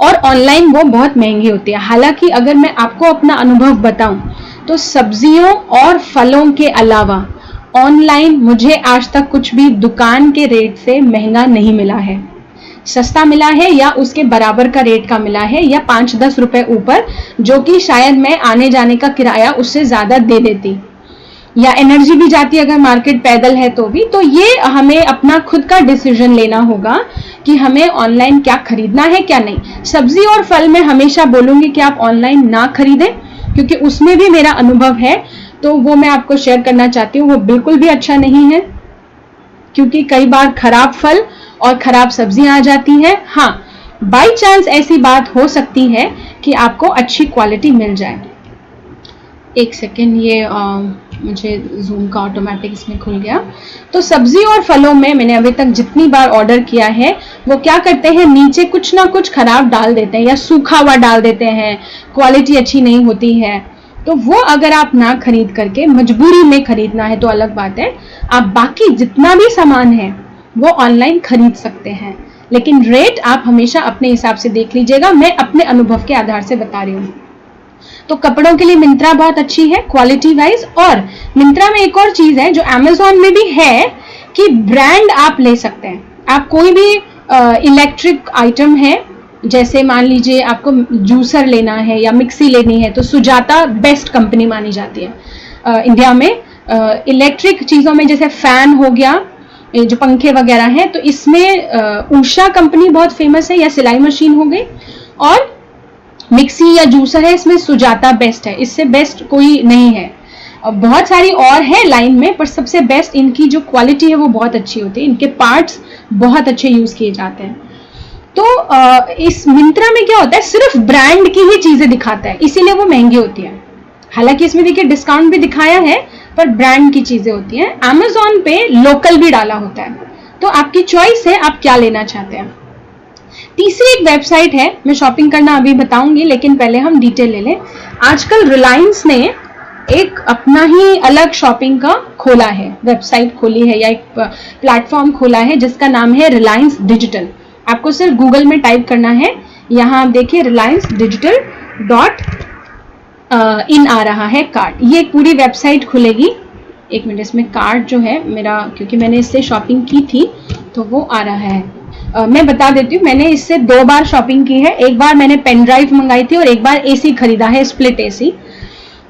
और ऑनलाइन वो बहुत महंगी होती है। हालांकि अगर मैं आपको अपना अनुभव बताऊं तो सब्जियों और फलों के अलावा ऑनलाइन मुझे आज तक कुछ भी दुकान के रेट से महंगा नहीं मिला है। सस्ता मिला है या उसके बराबर का रेट का मिला है, या 5-10 रुपए ऊपर, जो कि शायद मैं आने जाने का किराया उससे ज्यादा दे देती, या एनर्जी भी जाती अगर मार्केट पैदल है तो भी। तो ये हमें अपना खुद का डिसीजन लेना होगा कि हमें ऑनलाइन क्या खरीदना है क्या नहीं। सब्जी और फल में हमेशा बोलूंगी कि आप ऑनलाइन ना खरीदें, क्योंकि उसमें भी मेरा अनुभव है, तो वो मैं आपको शेयर करना चाहती हूँ। वो बिल्कुल भी अच्छा नहीं है, क्योंकि कई बार खराब फल और खराब सब्जियां आ जाती हैं। हाँ, बाय चांस ऐसी बात हो सकती है कि आपको अच्छी क्वालिटी मिल जाए। एक सेकेंड, ये मुझे जूम का ऑटोमेटिक इसमें खुल गया। तो सब्जी और फलों में मैंने अभी तक जितनी बार ऑर्डर किया है, वो क्या करते हैं, नीचे कुछ ना कुछ खराब डाल देते हैं या सूखा हुआ डाल देते हैं, क्वालिटी अच्छी नहीं होती है। तो वो अगर आप ना खरीद करके मजबूरी में खरीदना है तो अलग बात है, आप बाकी जितना भी सामान है वो ऑनलाइन खरीद सकते हैं, लेकिन रेट आप हमेशा अपने हिसाब से देख लीजिएगा। मैं अपने अनुभव के आधार से बता रही हूँ। तो कपड़ों के लिए मिंत्रा बहुत अच्छी है क्वालिटी वाइज। और मिंत्रा में एक और चीज है जो अमेजोन में भी है, कि ब्रांड आप ले सकते हैं। आप कोई भी इलेक्ट्रिक आइटम है, जैसे मान लीजिए आपको जूसर लेना है या मिक्सी लेनी है, तो सुजाता बेस्ट कंपनी मानी जाती है इंडिया में। इलेक्ट्रिक चीजों में जैसे फैन हो गया, जो पंखे वगैरह हैं, तो इसमें उषा कंपनी बहुत फेमस है, या सिलाई मशीन हो गई। और मिक्सी या जूसर है, इसमें सुजाता बेस्ट है, इससे बेस्ट कोई नहीं है। बहुत सारी और है लाइन में, पर सबसे बेस्ट इनकी जो क्वालिटी है वो बहुत अच्छी होती है, इनके पार्ट्स बहुत अच्छे यूज किए जाते हैं। तो इस मिंत्रा में क्या होता है, सिर्फ ब्रांड की ही चीजें दिखाता है, इसीलिए वो महंगी होती है। हालांकि इसमें देखिए डिस्काउंट भी दिखाया है, पर ब्रांड की चीजें होती हैं। अमेजोन पे लोकल भी डाला होता है, तो आपकी चॉइस है आप क्या लेना चाहते हैं। तीसरी एक वेबसाइट है, मैं शॉपिंग करना अभी बताऊंगी, लेकिन पहले हम डिटेल ले लें। आजकल रिलायंस ने एक अपना ही अलग शॉपिंग का खोला है, वेबसाइट खोली है या एक प्लेटफॉर्म खोला है, जिसका नाम है रिलायंस डिजिटल। आपको सिर्फ गूगल में टाइप करना है, यहाँ आप देखिए रिलायंस डिजिटल .in आ रहा है कार्ड। ये एक पूरी वेबसाइट खुलेगी। एक मिनट, इसमें कार्ड जो है मेरा, क्योंकि मैंने इससे शॉपिंग की थी तो वो आ रहा है। मैं बता देती हूँ, मैंने इससे 2 बार शॉपिंग की है। एक बार मैंने पेन ड्राइव मंगाई थी और एक बार एसी खरीदा है, स्प्लिट एसी।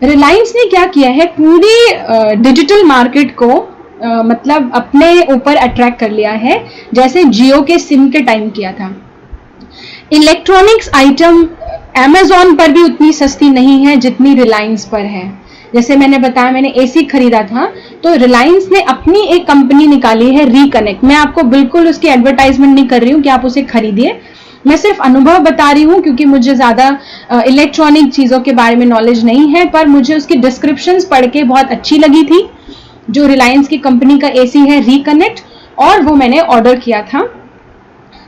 रिलायंस ने क्या किया है, पूरी डिजिटल मार्केट को मतलब अपने ऊपर अट्रैक्ट कर लिया है, जैसे जियो के सिम के टाइम किया था। इलेक्ट्रॉनिक्स आइटम अमेजोन पर भी उतनी सस्ती नहीं है जितनी रिलायंस पर है। जैसे मैंने बताया, मैंने एसी खरीदा था, तो रिलायंस ने अपनी एक कंपनी निकाली है रिकनेक्ट। मैं आपको बिल्कुल उसकी एडवर्टाइजमेंट नहीं कर रही हूँ कि आप उसे खरीदिए, मैं सिर्फ अनुभव बता रही हूँ, क्योंकि मुझे ज्यादा इलेक्ट्रॉनिक चीजों के बारे में नॉलेज नहीं है, पर मुझे उसकी डिस्क्रिप्शंस पढ़ के बहुत अच्छी लगी थी। जो रिलायंस की कंपनी का एसी है रिकनेक्ट, और वो मैंने ऑर्डर किया था।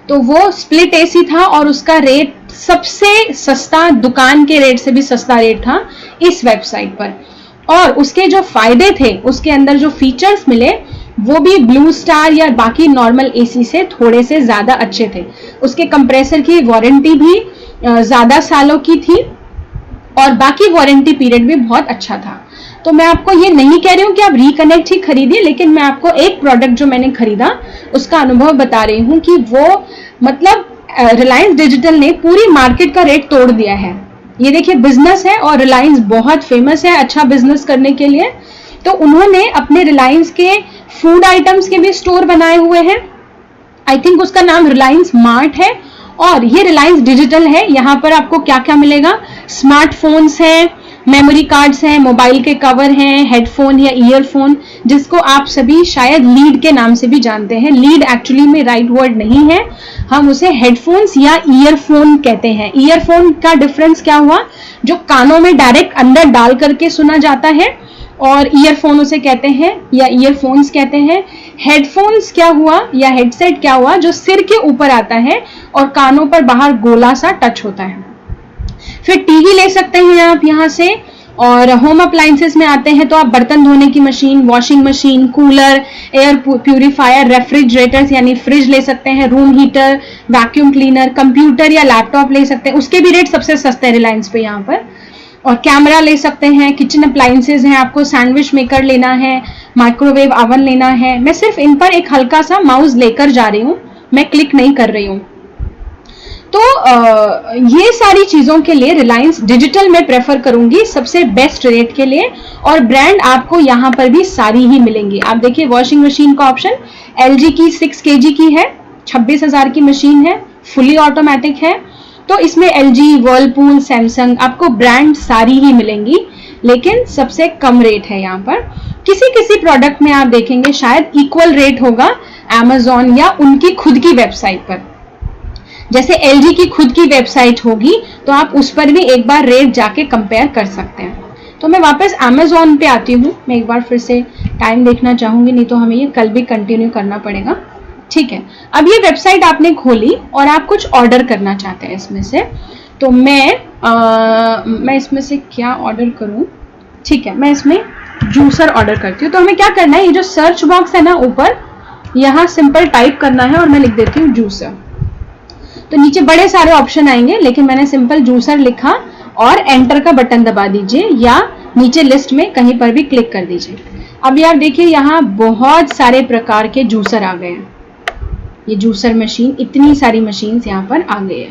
तो वो स्प्लिट एसी था और उसका रेट सबसे सस्ता, दुकान के रेट से भी सस्ता रेट था इस वेबसाइट पर। और उसके जो फायदे थे, उसके अंदर जो फीचर्स मिले, वो भी ब्लू स्टार या बाकी नॉर्मल एसी से थोड़े से ज्यादा अच्छे थे। उसके कंप्रेसर की वारंटी भी ज्यादा सालों की थी और बाकी वारंटी पीरियड भी बहुत अच्छा था। तो मैं आपको ये नहीं कह रही हूँ कि आप रिकनेक्ट ही खरीदिए, लेकिन मैं आपको एक प्रोडक्ट जो मैंने खरीदा उसका अनुभव बता रही हूँ कि वो मतलब रिलायंस डिजिटल ने पूरी मार्केट का रेट तोड़ दिया है। ये देखिए बिजनेस है और रिलायंस बहुत फेमस है अच्छा बिजनेस करने के लिए। तो उन्होंने अपने रिलायंस के फूड आइटम्स के भी स्टोर बनाए हुए हैं। आई थिंक उसका नाम रिलायंस मार्ट है और ये रिलायंस डिजिटल है। यहाँ पर आपको क्या क्या मिलेगा, स्मार्टफोन्स हैं, मेमोरी कार्ड्स हैं, मोबाइल के कवर हैं, हेडफोन या ईयरफोन, जिसको आप सभी शायद लीड के नाम से भी जानते हैं। लीड एक्चुअली में राइट वर्ड नहीं है, हम उसे हेडफोन्स या ईयरफोन कहते हैं। ईयरफोन का डिफरेंस क्या हुआ, जो कानों में डायरेक्ट अंदर डाल करके सुना जाता है, और ईयरफोन उसे कहते हैं या ईयरफोन्स कहते हैं। हेडफोन्स क्या हुआ या हेडसेट क्या हुआ, जो सिर के ऊपर आता है और कानों पर बाहर गोला सा टच होता है। फिर टीवी ले सकते हैं आप यहाँ से, और होम अप्लायंसेस में आते हैं तो आप बर्तन धोने की machine, washing machine, cooler, air purifier, refrigerators यानी फ्रिज ले सकते हैं, room heater, vacuum cleaner, computer या लैपटॉप ले सकते हैं, उसके भी रेट सबसे सस्ते हैं रिलायंस पे यहाँ पर। और कैमरा ले सकते हैं, किचन अप्लायंसेस हैं, आपको सैंडविच मेकर लेना है, माइक्रोवेव ओवन लेना है। मैं सिर्फ इन पर एक हल्का सा माउस लेकर जा रही हूँ, मैं क्लिक नहीं कर रही हूँ। तो ये सारी चीजों के लिए रिलायंस डिजिटल में प्रेफर करूंगी सबसे बेस्ट रेट के लिए, और ब्रांड आपको यहाँ पर भी सारी ही मिलेंगी। आप देखिए वॉशिंग मशीन का ऑप्शन LG की 6 kg की है, 26,000 की मशीन है, फुली ऑटोमेटिक है। तो इसमें LG, वर्लपूल, सैमसंग आपको ब्रांड सारी ही मिलेंगी, लेकिन सबसे कम रेट है यहाँ पर। किसी किसी प्रोडक्ट में आप देखेंगे शायद इक्वल रेट होगा Amazon या उनकी खुद की वेबसाइट पर। जैसे LG की खुद की वेबसाइट होगी तो आप उस पर भी एक बार रेट जाके कंपेयर कर सकते हैं। तो मैं वापस Amazon पे आती हूँ, मैं एक बार फिर से टाइम देखना चाहूंगी, नहीं तो हमें ये कल भी कंटिन्यू करना पड़ेगा। ठीक है, अब ये वेबसाइट आपने खोली और आप कुछ ऑर्डर करना चाहते हैं इसमें से, तो मैं इसमें से क्या ऑर्डर करूं? ठीक है, मैं इसमें जूसर ऑर्डर करती हूँ। तो हमें क्या करना है, ये जो सर्च बॉक्स है ना ऊपर, यहाँ सिंपल टाइप करना है और मैं लिख देती हूँ जूसर। तो नीचे बड़े सारे ऑप्शन आएंगे, लेकिन मैंने सिंपल जूसर लिखा और एंटर का बटन दबा दीजिए या नीचे लिस्ट में कहीं पर भी क्लिक कर दीजिए। अब यार देखिए यहाँ बहुत सारे प्रकार के जूसर आ गए हैं। ये जूसर मशीन, इतनी सारी मशीन्स यहाँ पर आ गई है।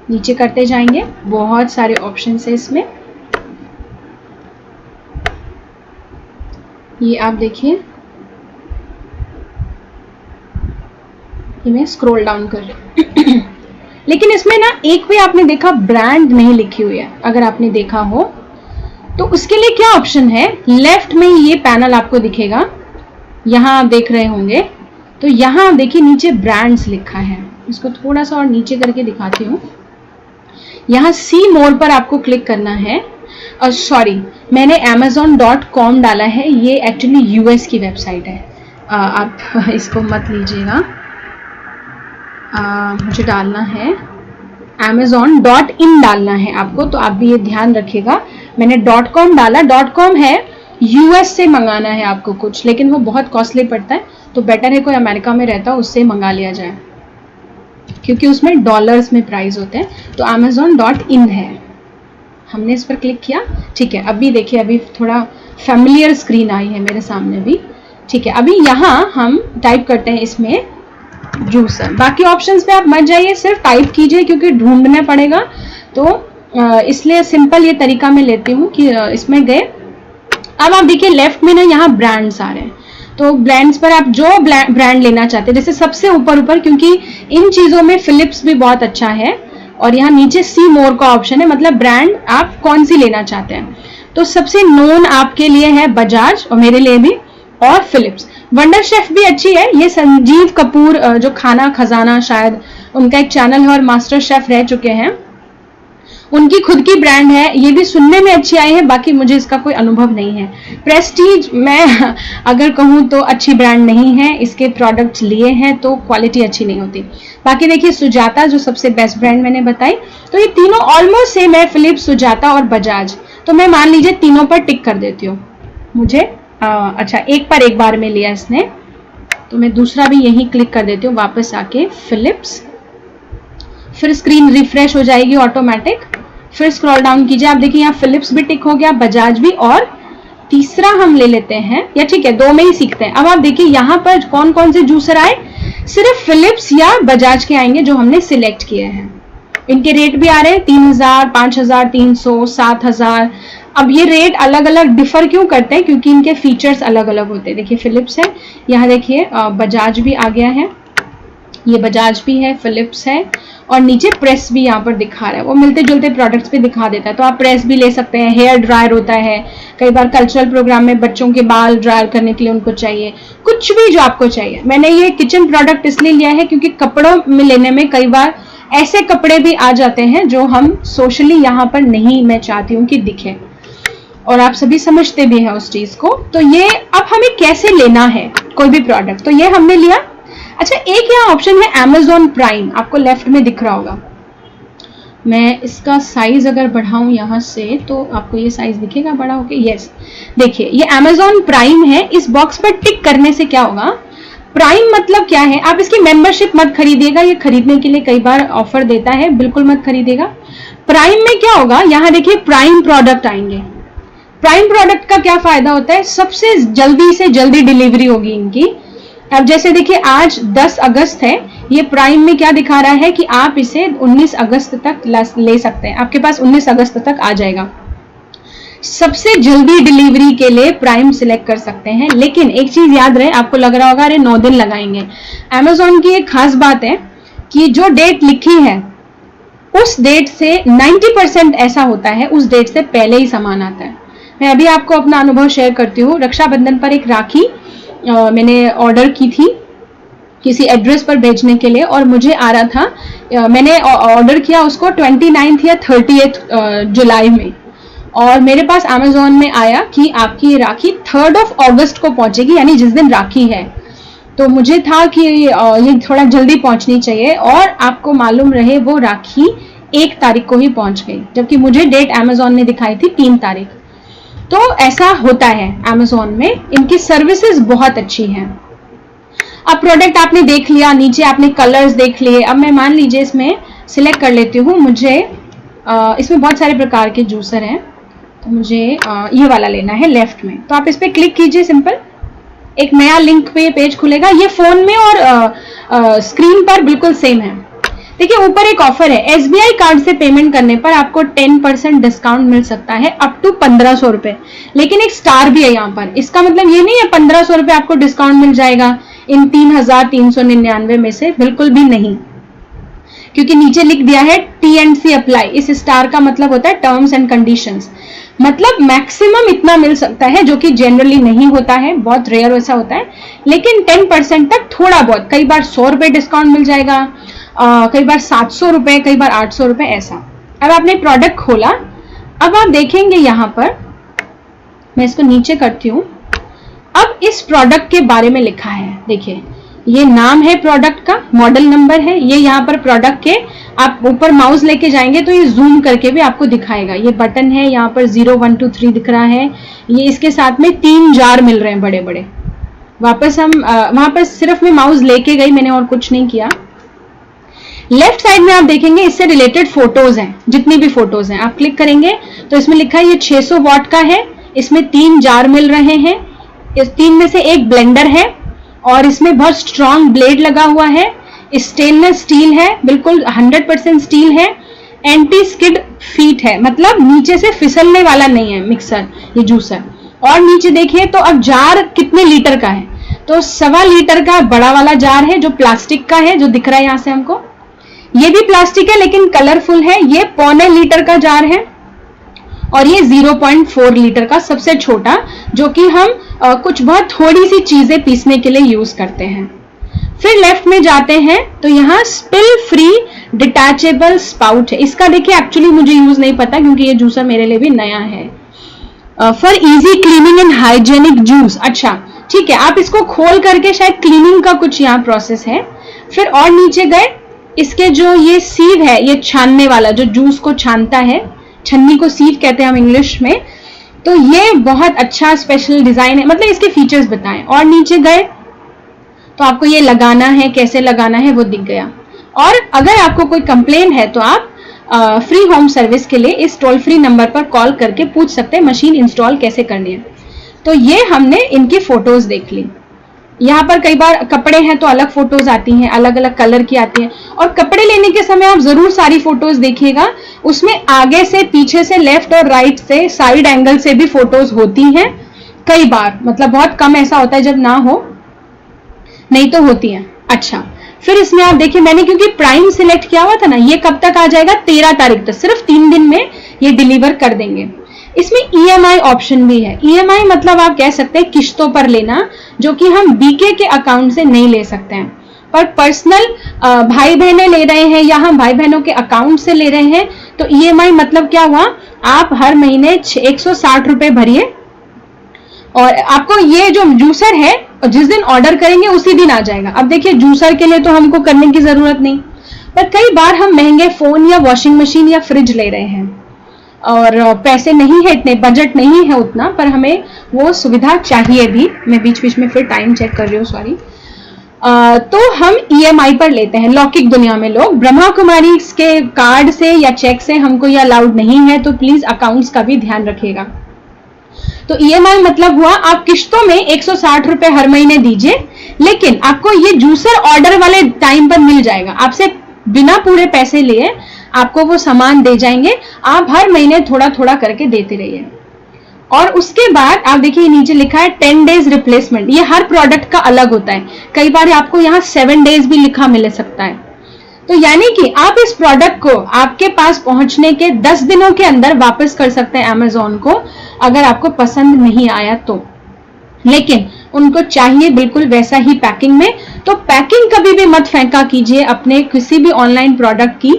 नीचे करते जाएंगे, बहुत सारे ऑप्शंस है इसमें। ये आप देखिए, ये मैं स्क्रॉल डाउन कर रही हूँ लेकिन इसमें ना एक भी आपने देखा ब्रांड नहीं लिखी हुई है। अगर आपने देखा हो तो उसके लिए क्या ऑप्शन है, लेफ्ट में ये पैनल आपको दिखेगा, यहाँ आप देख रहे होंगे। तो यहाँ आप देखिए नीचे ब्रांड्स लिखा है, इसको थोड़ा सा और नीचे करके दिखाती हूँ। यहाँ सी मोर पर आपको क्लिक करना है। और सॉरी, मैंने amazon.com डाला है, ये एक्चुअली US की वेबसाइट है, आप इसको मत लीजिएगा। मुझे डालना है amazon.in डालना है आपको, तो आप भी ये ध्यान रखिएगा। मैंने .com डाला, .com है US से मंगाना है आपको कुछ, लेकिन वो बहुत कॉस्टली पड़ता है, तो बेटर है कोई अमेरिका में रहता है उससे मंगा लिया जाए, क्योंकि उसमें डॉलर्स में प्राइस होते हैं। तो amazon.in है, हमने इस पर क्लिक किया। ठीक है, अभी देखिए, अभी थोड़ा फैमिलियर स्क्रीन आई है मेरे सामने भी। ठीक है, अभी यहाँ हम टाइप करते हैं इसमें जूसर। बाकी ऑप्शंस पे आप मत जाइए, सिर्फ टाइप कीजिए क्योंकि ढूंढना पड़ेगा, तो इसलिए सिंपल ये तरीका मैं लेती हूँ कि इसमें गए। अब आप देखिए लेफ्ट में ना यहाँ ब्रांड्स आ रहे हैं, तो ब्रांड्स पर आप जो ब्रांड लेना चाहते हैं, जैसे सबसे ऊपर क्योंकि इन चीजों में फिलिप्स भी बहुत अच्छा है, और यहाँ नीचे सी मोर का ऑप्शन है, मतलब ब्रांड आप कौन सी लेना चाहते हैं। तो सबसे नोन आपके लिए है बजाज, और मेरे लिए भी, और फिलिप्स। वंडर शेफ भी अच्छी है, ये संजीव कपूर जो खाना खजाना शायद उनका एक चैनल है और मास्टर शेफ रह चुके हैं, उनकी खुद की ब्रांड है, ये भी सुनने में अच्छी आई है, बाकी मुझे इसका कोई अनुभव नहीं है। प्रेस्टीज मैं अगर कहूँ तो अच्छी ब्रांड नहीं है, इसके प्रोडक्ट्स लिए हैं तो क्वालिटी अच्छी नहीं होती। बाकी देखिए सुजाता जो सबसे बेस्ट ब्रांड मैंने बताई, तो ये तीनों ऑलमोस्ट सेम है, फिलिप्स, सुजाता और बजाज। तो मैं मान लीजिए तीनों पर टिक कर देती हूँ। मुझे अच्छा एक पर एक बार में लिया इसने, तो मैं दूसरा भी यही क्लिक कर देती हूँ, वापस आके फिलिप्स, फिर स्क्रीन रिफ्रेश हो जाएगी ऑटोमेटिक, फिर स्क्रॉल डाउन कीजिए, आप देखिए यहाँ फिलिप्स भी टिक हो गया, बजाज भी, और तीसरा हम ले लेते हैं, या ठीक है दो में ही सीखते हैं। अब आप देखिए यहाँ पर कौन कौन से जूसर आए, सिर्फ फिलिप्स या बजाज के आएंगे जो हमने सिलेक्ट किए हैं। इनके रेट भी आ रहे हैं 3000, 5300, 7000। अब ये रेट अलग अलग डिफर क्यों करते हैं, क्योंकि इनके फीचर्स अलग अलग होते हैं। देखिए फिलिप्स है, यहाँ देखिए बजाज भी आ गया है, ये बजाज भी है, फिलिप्स है, और नीचे प्रेस भी यहाँ पर दिखा रहा है, वो मिलते जुलते प्रोडक्ट्स भी दिखा देता है। तो आप प्रेस भी ले सकते हैं, हेयर ड्रायर होता है, कई बार कल्चरल प्रोग्राम में बच्चों के बाल ड्रायर करने के लिए उनको चाहिए, कुछ भी जो आपको चाहिए। मैंने ये किचन प्रोडक्ट इसलिए लिया है क्योंकि कपड़ों में लेने में कई बार ऐसे कपड़े भी आ जाते हैं जो हम सोशली यहाँ पर नहीं मैं चाहती हूँ कि दिखे, और आप सभी समझते भी हैं उस चीज को। तो ये अब हमें कैसे लेना है कोई भी प्रोडक्ट, तो ये हमने लिया। अच्छा, एक यहाँ ऑप्शन है Amazon प्राइम, आपको लेफ्ट में दिख रहा होगा। मैं इसका साइज अगर बढ़ाऊं यहाँ से तो आपको ये साइज दिखेगा बड़ा होके। यस, देखिए ये Amazon प्राइम है। इस बॉक्स पर टिक करने से क्या होगा, प्राइम मतलब क्या है, आप इसकी मेंबरशिप मत खरीदिएगा, ये खरीदने के लिए कई बार ऑफर देता है, बिल्कुल मत खरीदिएगा। प्राइम में क्या होगा, यहाँ देखिए प्राइम प्रोडक्ट आएंगे। प्राइम प्रोडक्ट का क्या फायदा होता है, सबसे जल्दी से जल्दी डिलीवरी होगी इनकी। अब जैसे देखिए आज 10 अगस्त है, ये प्राइम में क्या दिखा रहा है कि आप इसे 19 अगस्त तक ले सकते हैं, आपके पास 19 अगस्त तक आ जाएगा। सबसे जल्दी डिलीवरी के लिए प्राइम सिलेक्ट कर सकते हैं। लेकिन एक चीज याद रहे, आपको लग रहा होगा अरे 9 दिन लगाएंगे। Amazon की एक खास बात है कि जो डेट लिखी है उस डेट से 90% ऐसा होता है उस डेट से पहले ही सामान आता है। मैं अभी आपको अपना अनुभव शेयर करती हूँ। रक्षाबंधन पर एक राखी मैंने ऑर्डर की थी किसी एड्रेस पर भेजने के लिए, और मुझे आ रहा था, मैंने ऑर्डर किया उसको 29 या 30 जुलाई में, और मेरे पास Amazon में आया कि आपकी ये राखी 3 अगस्त को पहुंचेगी, यानी जिस दिन राखी है। तो मुझे था कि ये थोड़ा जल्दी पहुंचनी चाहिए, और आपको मालूम रहे वो राखी 1 तारीख को ही पहुंच गई, जबकि मुझे डेट Amazon ने दिखाई थी 3 तारीख। तो ऐसा होता है Amazon में, इनकी सर्विसेज बहुत अच्छी हैं। अब प्रोडक्ट आपने देख लिया, नीचे आपने कलर्स देख लिए। अब मैं मान लीजिए इसमें सिलेक्ट कर लेती हूँ, मुझे इसमें बहुत सारे प्रकार के जूसर हैं, तो मुझे ये वाला लेना है लेफ्ट में। तो आप इस पर क्लिक कीजिए, सिंपल एक नया लिंक पे पेज खुलेगा। ये फोन में और स्क्रीन पर बिल्कुल सेम है। देखिए ऊपर एक ऑफर है, SBI कार्ड से पेमेंट करने पर आपको 10% डिस्काउंट मिल सकता है अप टू 1500 रुपए। लेकिन एक स्टार भी है यहाँ पर, इसका मतलब ये नहीं है 1500 रुपए आपको डिस्काउंट मिल जाएगा इन 3399 में से, बिल्कुल भी नहीं, क्योंकि नीचे लिख दिया है T&C अप्लाई। इस स्टार का मतलब होता है टर्म्स एंड कंडीशंस, मतलब मैक्सिमम इतना मिल सकता है, जो कि जनरली नहीं होता है, बहुत रेयर वैसा होता है। लेकिन 10% तक थोड़ा बहुत, कई बार 100 रुपए डिस्काउंट मिल जाएगा, कई बार 700 रुपए, कई बार 800 रुपए ऐसा। अब आपने प्रोडक्ट खोला, अब आप देखेंगे यहाँ पर, मैं इसको नीचे करती हूँ। अब इस प्रोडक्ट के बारे में लिखा है, देखिए ये नाम है प्रोडक्ट का, मॉडल नंबर है, ये यहाँ पर प्रोडक्ट के, आप ऊपर माउस लेके जाएंगे तो ये जूम करके भी आपको दिखाएगा। ये बटन है, यहाँ पर 0 1 2 3 दिख रहा है। ये इसके साथ में 3 जार मिल रहे हैं बड़े बड़े। वापस हम वहां पर सिर्फ मैं माउस लेके गई, मैंने और कुछ नहीं किया। लेफ्ट साइड में आप देखेंगे इससे रिलेटेड फोटोज हैं, जितनी भी फोटोज हैं आप क्लिक करेंगे तो इसमें लिखा है ये 600 वॉट का है, इसमें 3 जार मिल रहे हैं, इस 3 में से एक ब्लेंडर है, और इसमें बहुत स्ट्रॉन्ग ब्लेड लगा हुआ है, स्टेनलेस स्टील है, बिल्कुल 100% स्टील है, एंटी स्किड फीट है, मतलब नीचे से फिसलने वाला नहीं है मिक्सर, ये जूसर। और नीचे देखिए तो अब जार कितने लीटर का है, तो 1.25 लीटर का बड़ा वाला जार है जो प्लास्टिक का है, जो दिख रहा है यहाँ से हमको। ये भी प्लास्टिक है लेकिन कलरफुल है। ये 0.25 लीटर का जार है, और ये 0.4 लीटर का सबसे छोटा, जो कि हम कुछ बहुत थोड़ी सी चीजें पीसने के लिए यूज करते हैं। फिर लेफ्ट में जाते हैं तो यहाँ स्पिल फ्री डिटैचेबल स्पाउट है। इसका देखिए एक्चुअली मुझे यूज नहीं पता, क्योंकि ये जूसर मेरे लिए भी नया है। For easy cleaning and hygienic juice, अच्छा ठीक है, आप इसको खोल करके शायद क्लीनिंग का कुछ यहाँ प्रोसेस है। फिर और नीचे गए, इसके जो ये सीव है, ये छानने वाला, जो जूस को छानता है, छन्नी को सीव कहते हैं हम इंग्लिश में, तो ये बहुत अच्छा स्पेशल डिजाइन है, मतलब इसके फीचर्स बताएं। और नीचे गए तो आपको ये लगाना है, कैसे लगाना है वो दिख गया। और अगर आपको कोई कंप्लेन है तो आप फ्री होम सर्विस के लिए इस टोल फ्री नंबर पर कॉल करके पूछ सकते हैं मशीन इंस्टॉल कैसे करनी है। तो ये हमने इनकी फोटोज देख ली। यहाँ पर कई बार कपड़े हैं तो अलग फोटोज आती हैं, अलग अलग कलर की आती हैं, और कपड़े लेने के समय आप जरूर सारी फोटोज देखिएगा, उसमें आगे से, पीछे से, लेफ्ट और राइट से, साइड एंगल से भी फोटोज होती हैं कई बार, मतलब बहुत कम ऐसा होता है जब ना हो, नहीं तो होती हैं। अच्छा, फिर इसमें आप देखिए, मैंने क्योंकि प्राइम सिलेक्ट किया हुआ था ना, ये कब तक आ जाएगा, 13 तारीख तक, सिर्फ 3 दिन में ये डिलीवर कर देंगे। इसमें EMI ऑप्शन भी है। EMI मतलब आप कह सकते हैं किश्तों पर लेना, जो कि हम BK के अकाउंट से नहीं ले सकते हैं, पर पर्सनल भाई बहनें ले रहे हैं या हम भाई बहनों के अकाउंट से ले रहे हैं, तो EMI मतलब क्या हुआ, आप हर महीने 160 रुपए भरिए, और आपको ये जो जूसर है जिस दिन ऑर्डर करेंगे उसी दिन आ जाएगा। अब देखिए जूसर के लिए तो हमको करने की जरूरत नहीं, पर कई बार हम महंगे फोन या वॉशिंग मशीन या फ्रिज ले रहे हैं और पैसे नहीं है इतने, बजट नहीं है उतना, पर हमें वो सुविधा चाहिए भी। मैं बीच बीच में फिर टाइम चेक कर रही हूँ, सॉरी। तो हम EMI पर लेते हैं लौकिक दुनिया में लोग। ब्रह्मा कुमारी के कार्ड से या चेक से हमको ये अलाउड नहीं है, तो प्लीज अकाउंट्स का भी ध्यान रखिएगा। तो EMI मतलब हुआ आप किश्तों में 160 रुपए हर महीने दीजिए, लेकिन आपको ये जूसर ऑर्डर वाले टाइम पर मिल जाएगा। आपसे बिना पूरे पैसे लिए आपको वो सामान दे जाएंगे, आप हर महीने थोड़ा थोड़ा करके देते रहिए। और उसके बाद आप देखिए नीचे लिखा है 10 डेज रिप्लेसमेंट। ये हर प्रोडक्ट का अलग होता है, कई बार आपको यहाँ 7 डेज भी लिखा मिल सकता है। तो यानी कि आप इस प्रोडक्ट को आपके पास पहुंचने के 10 दिनों के अंदर वापस कर सकते हैं अमेज़न को, अगर आपको पसंद नहीं आया तो। लेकिन उनको चाहिए बिल्कुल वैसा ही पैकिंग में। तो पैकिंग कभी भी मत फेंका कीजिए अपने किसी भी ऑनलाइन प्रोडक्ट की,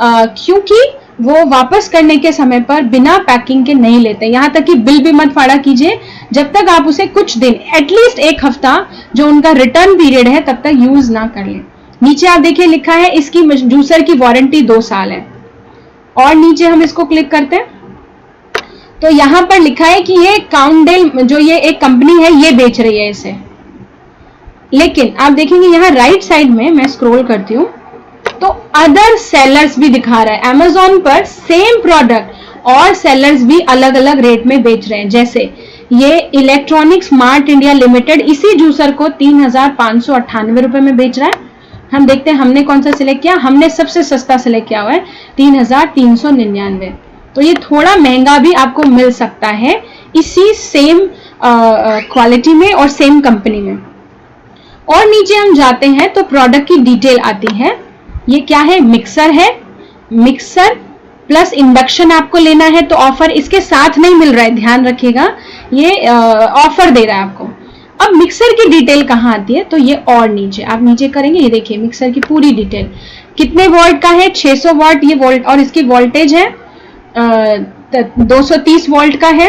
क्योंकि वो वापस करने के समय पर बिना पैकिंग के नहीं लेते। यहाँ तक कि बिल भी मत फाड़ा कीजिए जब तक आप उसे कुछ दिन, एटलीस्ट 1 हफ्ता जो उनका रिटर्न पीरियड है, तब तक यूज ना कर लें। नीचे आप देखिए लिखा है इसकी जूसर की वारंटी 2 साल है। और नीचे हम इसको क्लिक करते हैं तो यहाँ पर लिखा है कि ये काउंडेल जो ये एक कंपनी है ये बेच रही है इसे। लेकिन आप देखेंगे यहाँ राइट साइड में, मैं स्क्रॉल करती हूँ तो अदर सेलर्स भी दिखा रहा है। अमेज़न पर सेम प्रोडक्ट और सेलर्स भी अलग अलग रेट में बेच रहे हैं। जैसे ये इलेक्ट्रॉनिक्स मार्ट इंडिया लिमिटेड इसी जूसर को 3,598 रुपए में बेच रहा है। हम देखते हैं हमने कौन सा सिलेक्ट किया। हमने सबसे सस्ता सिलेक्ट किया हुआ है 3,399। तो ये थोड़ा महंगा भी आपको मिल सकता है इसी सेम क्वालिटी में और सेम कंपनी में। और नीचे हम जाते हैं तो प्रोडक्ट की डिटेल आती है। ये क्या है, मिक्सर है, मिक्सर प्लस इंडक्शन आपको लेना है तो ऑफर इसके साथ नहीं मिल रहा है, ध्यान रखिएगा, ये ऑफर दे रहा है आपको। अब मिक्सर की डिटेल कहाँ आती है, तो ये और नीचे आप नीचे करेंगे, ये देखिए मिक्सर की पूरी डिटेल कितने वोल्ट का है, 600 वाट ये वोल्ट, और इसकी वोल्टेज है 230 वोल्ट का है।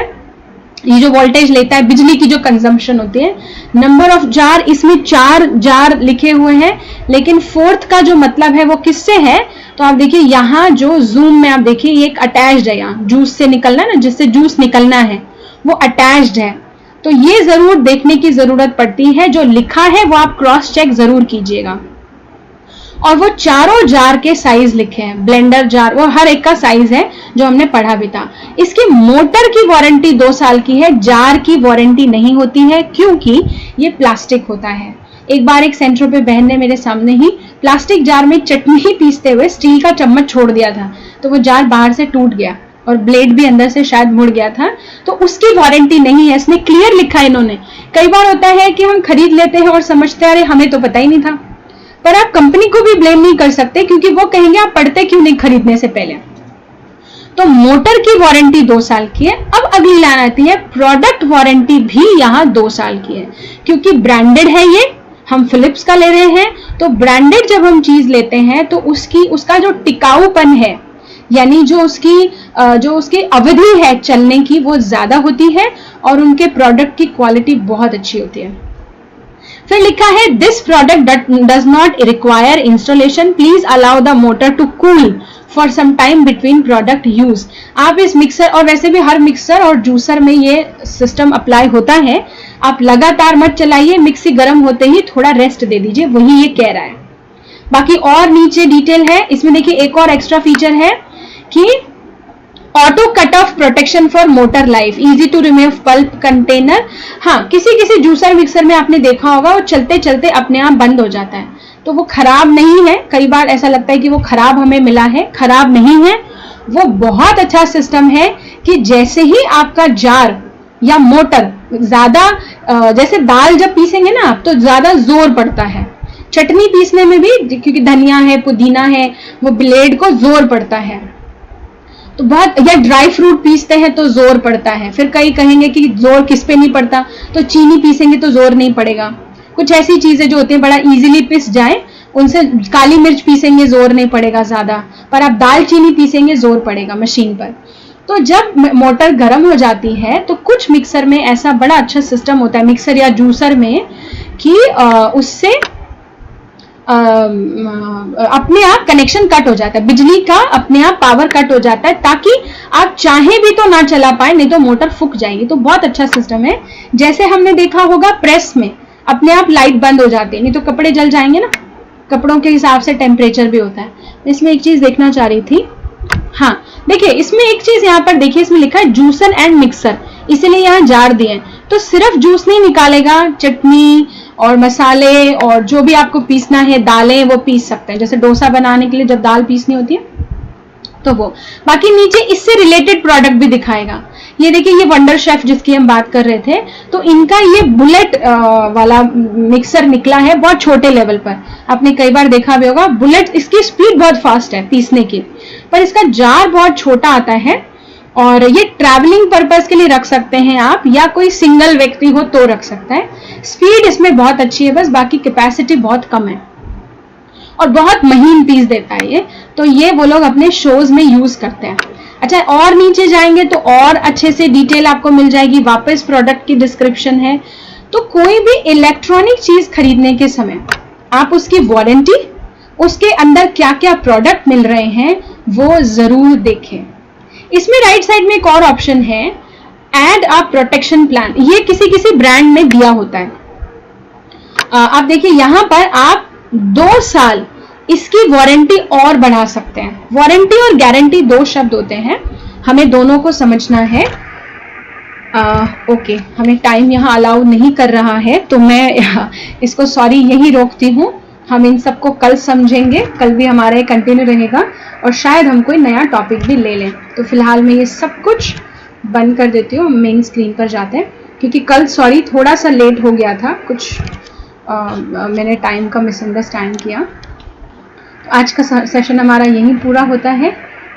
ये जो वोल्टेज लेता है, बिजली की जो कंजम्पशन होती है। नंबर ऑफ जार, इसमें 4 जार लिखे हुए हैं, लेकिन 4th का जो मतलब है वो किससे है, तो आप देखिए यहाँ जो जूम में आप देखिए ये एक अटैच्ड है, यहाँ जूस से निकलना ना, जिससे जूस निकलना है वो अटैच्ड है। तो ये जरूर देखने की जरूरत पड़ती है, जो लिखा है वो आप क्रॉस चेक जरूर कीजिएगा। और वो चारों जार के साइज लिखे हैं, ब्लेंडर जार, वो हर एक का साइज है जो हमने पढ़ा भी था। इसकी मोटर की वारंटी 2 साल की है, जार की वारंटी नहीं होती है क्योंकि ये प्लास्टिक होता है। एक बार एक सेंटर पे बहन ने मेरे सामने ही प्लास्टिक जार में चटनी पीसते हुए स्टील का चम्मच छोड़ दिया था, तो वो जार बाहर से टूट गया और ब्लेड भी अंदर से शायद मुड़ गया था, तो उसकी वारंटी नहीं है। इसमें क्लियर लिखा है इन्होंने। कई बार होता है कि हम खरीद लेते हैं और समझते हैं अरे हमें तो पता ही नहीं था, पर आप कंपनी को भी ब्लेम नहीं कर सकते क्योंकि वो कहेंगे आप पढ़ते क्यों नहीं खरीदने से पहले। तो मोटर की वारंटी 2 साल की है। अब अगली लाइन आती है, प्रोडक्ट वारंटी भी यहाँ 2 साल की है क्योंकि ब्रांडेड है ये, हम फिलिप्स का ले रहे हैं। तो ब्रांडेड जब हम चीज लेते हैं तो उसका जो टिकाऊपन है, यानी जो उसकी अवधि है चलने की, वो ज्यादा होती है और उनके प्रोडक्ट की क्वालिटी बहुत अच्छी होती है। फिर लिखा है this product does not require installation, please allow the motor to cool for some time between product use. आप इस मिक्सर, और वैसे भी हर मिक्सर और जूसर में ये सिस्टम अप्लाई होता है, आप लगातार मत चलाइए, मिक्सी गर्म होते ही थोड़ा रेस्ट दे दीजिए, वही ये कह रहा है। बाकी और नीचे डिटेल है। इसमें देखिए एक और एक्स्ट्रा फीचर है कि auto cut off protection for motor life, easy to remove pulp container. हाँ, किसी जूसर मिक्सर में आपने देखा होगा वो चलते चलते अपने आप बंद हो जाता है, तो वो खराब नहीं है। कई बार ऐसा लगता है कि वो खराब हमें मिला है, खराब नहीं है। वो बहुत अच्छा सिस्टम है कि जैसे ही आपका जार या मोटर ज्यादा, जैसे दाल जब पीसेंगे ना आप, तो ज्यादा जोर पड़ता है, चटनी पीसने में भी क्योंकि धनिया है, पुदीना है, वो ब्लेड को जोर पड़ता है, तो बहुत, या ड्राई फ्रूट पीसते हैं तो जोर पड़ता है। फिर कई कहेंगे कि जोर किस पे नहीं पड़ता, तो चीनी पीसेंगे तो जोर नहीं पड़ेगा। कुछ ऐसी चीजें जो होती हैं बड़ा इजीली पिस जाए, उनसे, काली मिर्च पीसेंगे जोर नहीं पड़ेगा ज्यादा, पर आप दाल चीनी पीसेंगे जोर पड़ेगा मशीन पर। तो जब मोटर गर्म हो जाती है तो कुछ मिक्सर में ऐसा बड़ा अच्छा सिस्टम होता है, मिक्सर या जूसर में, कि उससे अपने आप कनेक्शन कट हो जाता है, बिजली का अपने आप पावर कट हो जाता है, ताकि आप चाहे भी तो ना चला पाए, नहीं तो मोटर फूक जाएगी। तो बहुत अच्छा सिस्टम है। जैसे हमने देखा होगा प्रेस में अपने आप लाइट बंद हो जाती है, नहीं तो कपड़े जल जाएंगे ना, कपड़ों के हिसाब से टेम्परेचर भी होता है। इसमें एक चीज देखना चाह रही थी, हाँ देखिए इसमें एक चीज यहाँ पर देखिए, इसमें लिखा है जूसर एंड मिक्सर, इसीलिए यहाँ जार दिए हैं। तो सिर्फ जूस नहीं निकालेगा, चटनी और मसाले और जो भी आपको पीसना है, दालें वो पीस सकते हैं। जैसे डोसा बनाने के लिए जब दाल पीसनी होती है तो वो, बाकी नीचे इससे रिलेटेड प्रोडक्ट भी दिखाएगा। ये देखिए ये वंडर शेफ जिसकी हम बात कर रहे थे, तो इनका ये बुलेट वाला मिक्सर निकला है बहुत छोटे लेवल पर। आपने कई बार देखा भी होगा बुलेट, इसकी स्पीड बहुत फास्ट है पीसने की, पर इसका जार बहुत छोटा आता है। और ये ट्रैवलिंग पर्पस के लिए रख सकते हैं आप, या कोई सिंगल व्यक्ति हो तो रख सकता है। स्पीड इसमें बहुत अच्छी है, बस बाकी कैपेसिटी बहुत कम है और बहुत महीन पीस देता है ये, तो ये वो लोग अपने शोज में यूज करते हैं। अच्छा, और नीचे जाएंगे तो और अच्छे से डिटेल आपको मिल जाएगी, वापस प्रोडक्ट की डिस्क्रिप्शन है। तो कोई भी इलेक्ट्रॉनिक चीज खरीदने के समय आप उसकी वारंटी, उसके अंदर क्या क्या प्रोडक्ट मिल रहे हैं वो जरूर देखें। इसमें राइट साइड में एक और ऑप्शन है, एड अ प्रोटेक्शन प्लान। ये किसी किसी ब्रांड में दिया होता है। आप देखिए यहाँ पर आप 2 साल इसकी वारंटी और बढ़ा सकते हैं। वारंटी और गारंटी 2 शब्द होते हैं, हमें दोनों को समझना है। ओके, हमें टाइम यहाँ अलाउ नहीं कर रहा है, तो मैं इसको सॉरी यही रोकती हूँ। हम इन सबको कल समझेंगे, कल भी हमारा ये कंटिन्यू रहेगा और शायद हम कोई नया टॉपिक भी ले लें। तो फिलहाल मैं ये सब कुछ बंद कर देती हूँ, मेन स्क्रीन पर जाते हैं, क्योंकि कल सॉरी थोड़ा सा लेट हो गया था, कुछ मैंने टाइम का मिसअंडरस्टैंड किया। तो आज का सेशन हमारा यहीं पूरा होता है।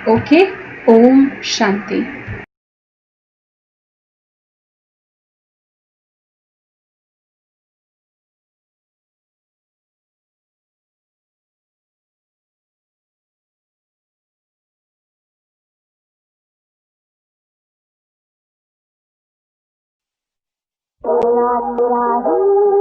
ओके, ओम शांति। तेरा तेरा ही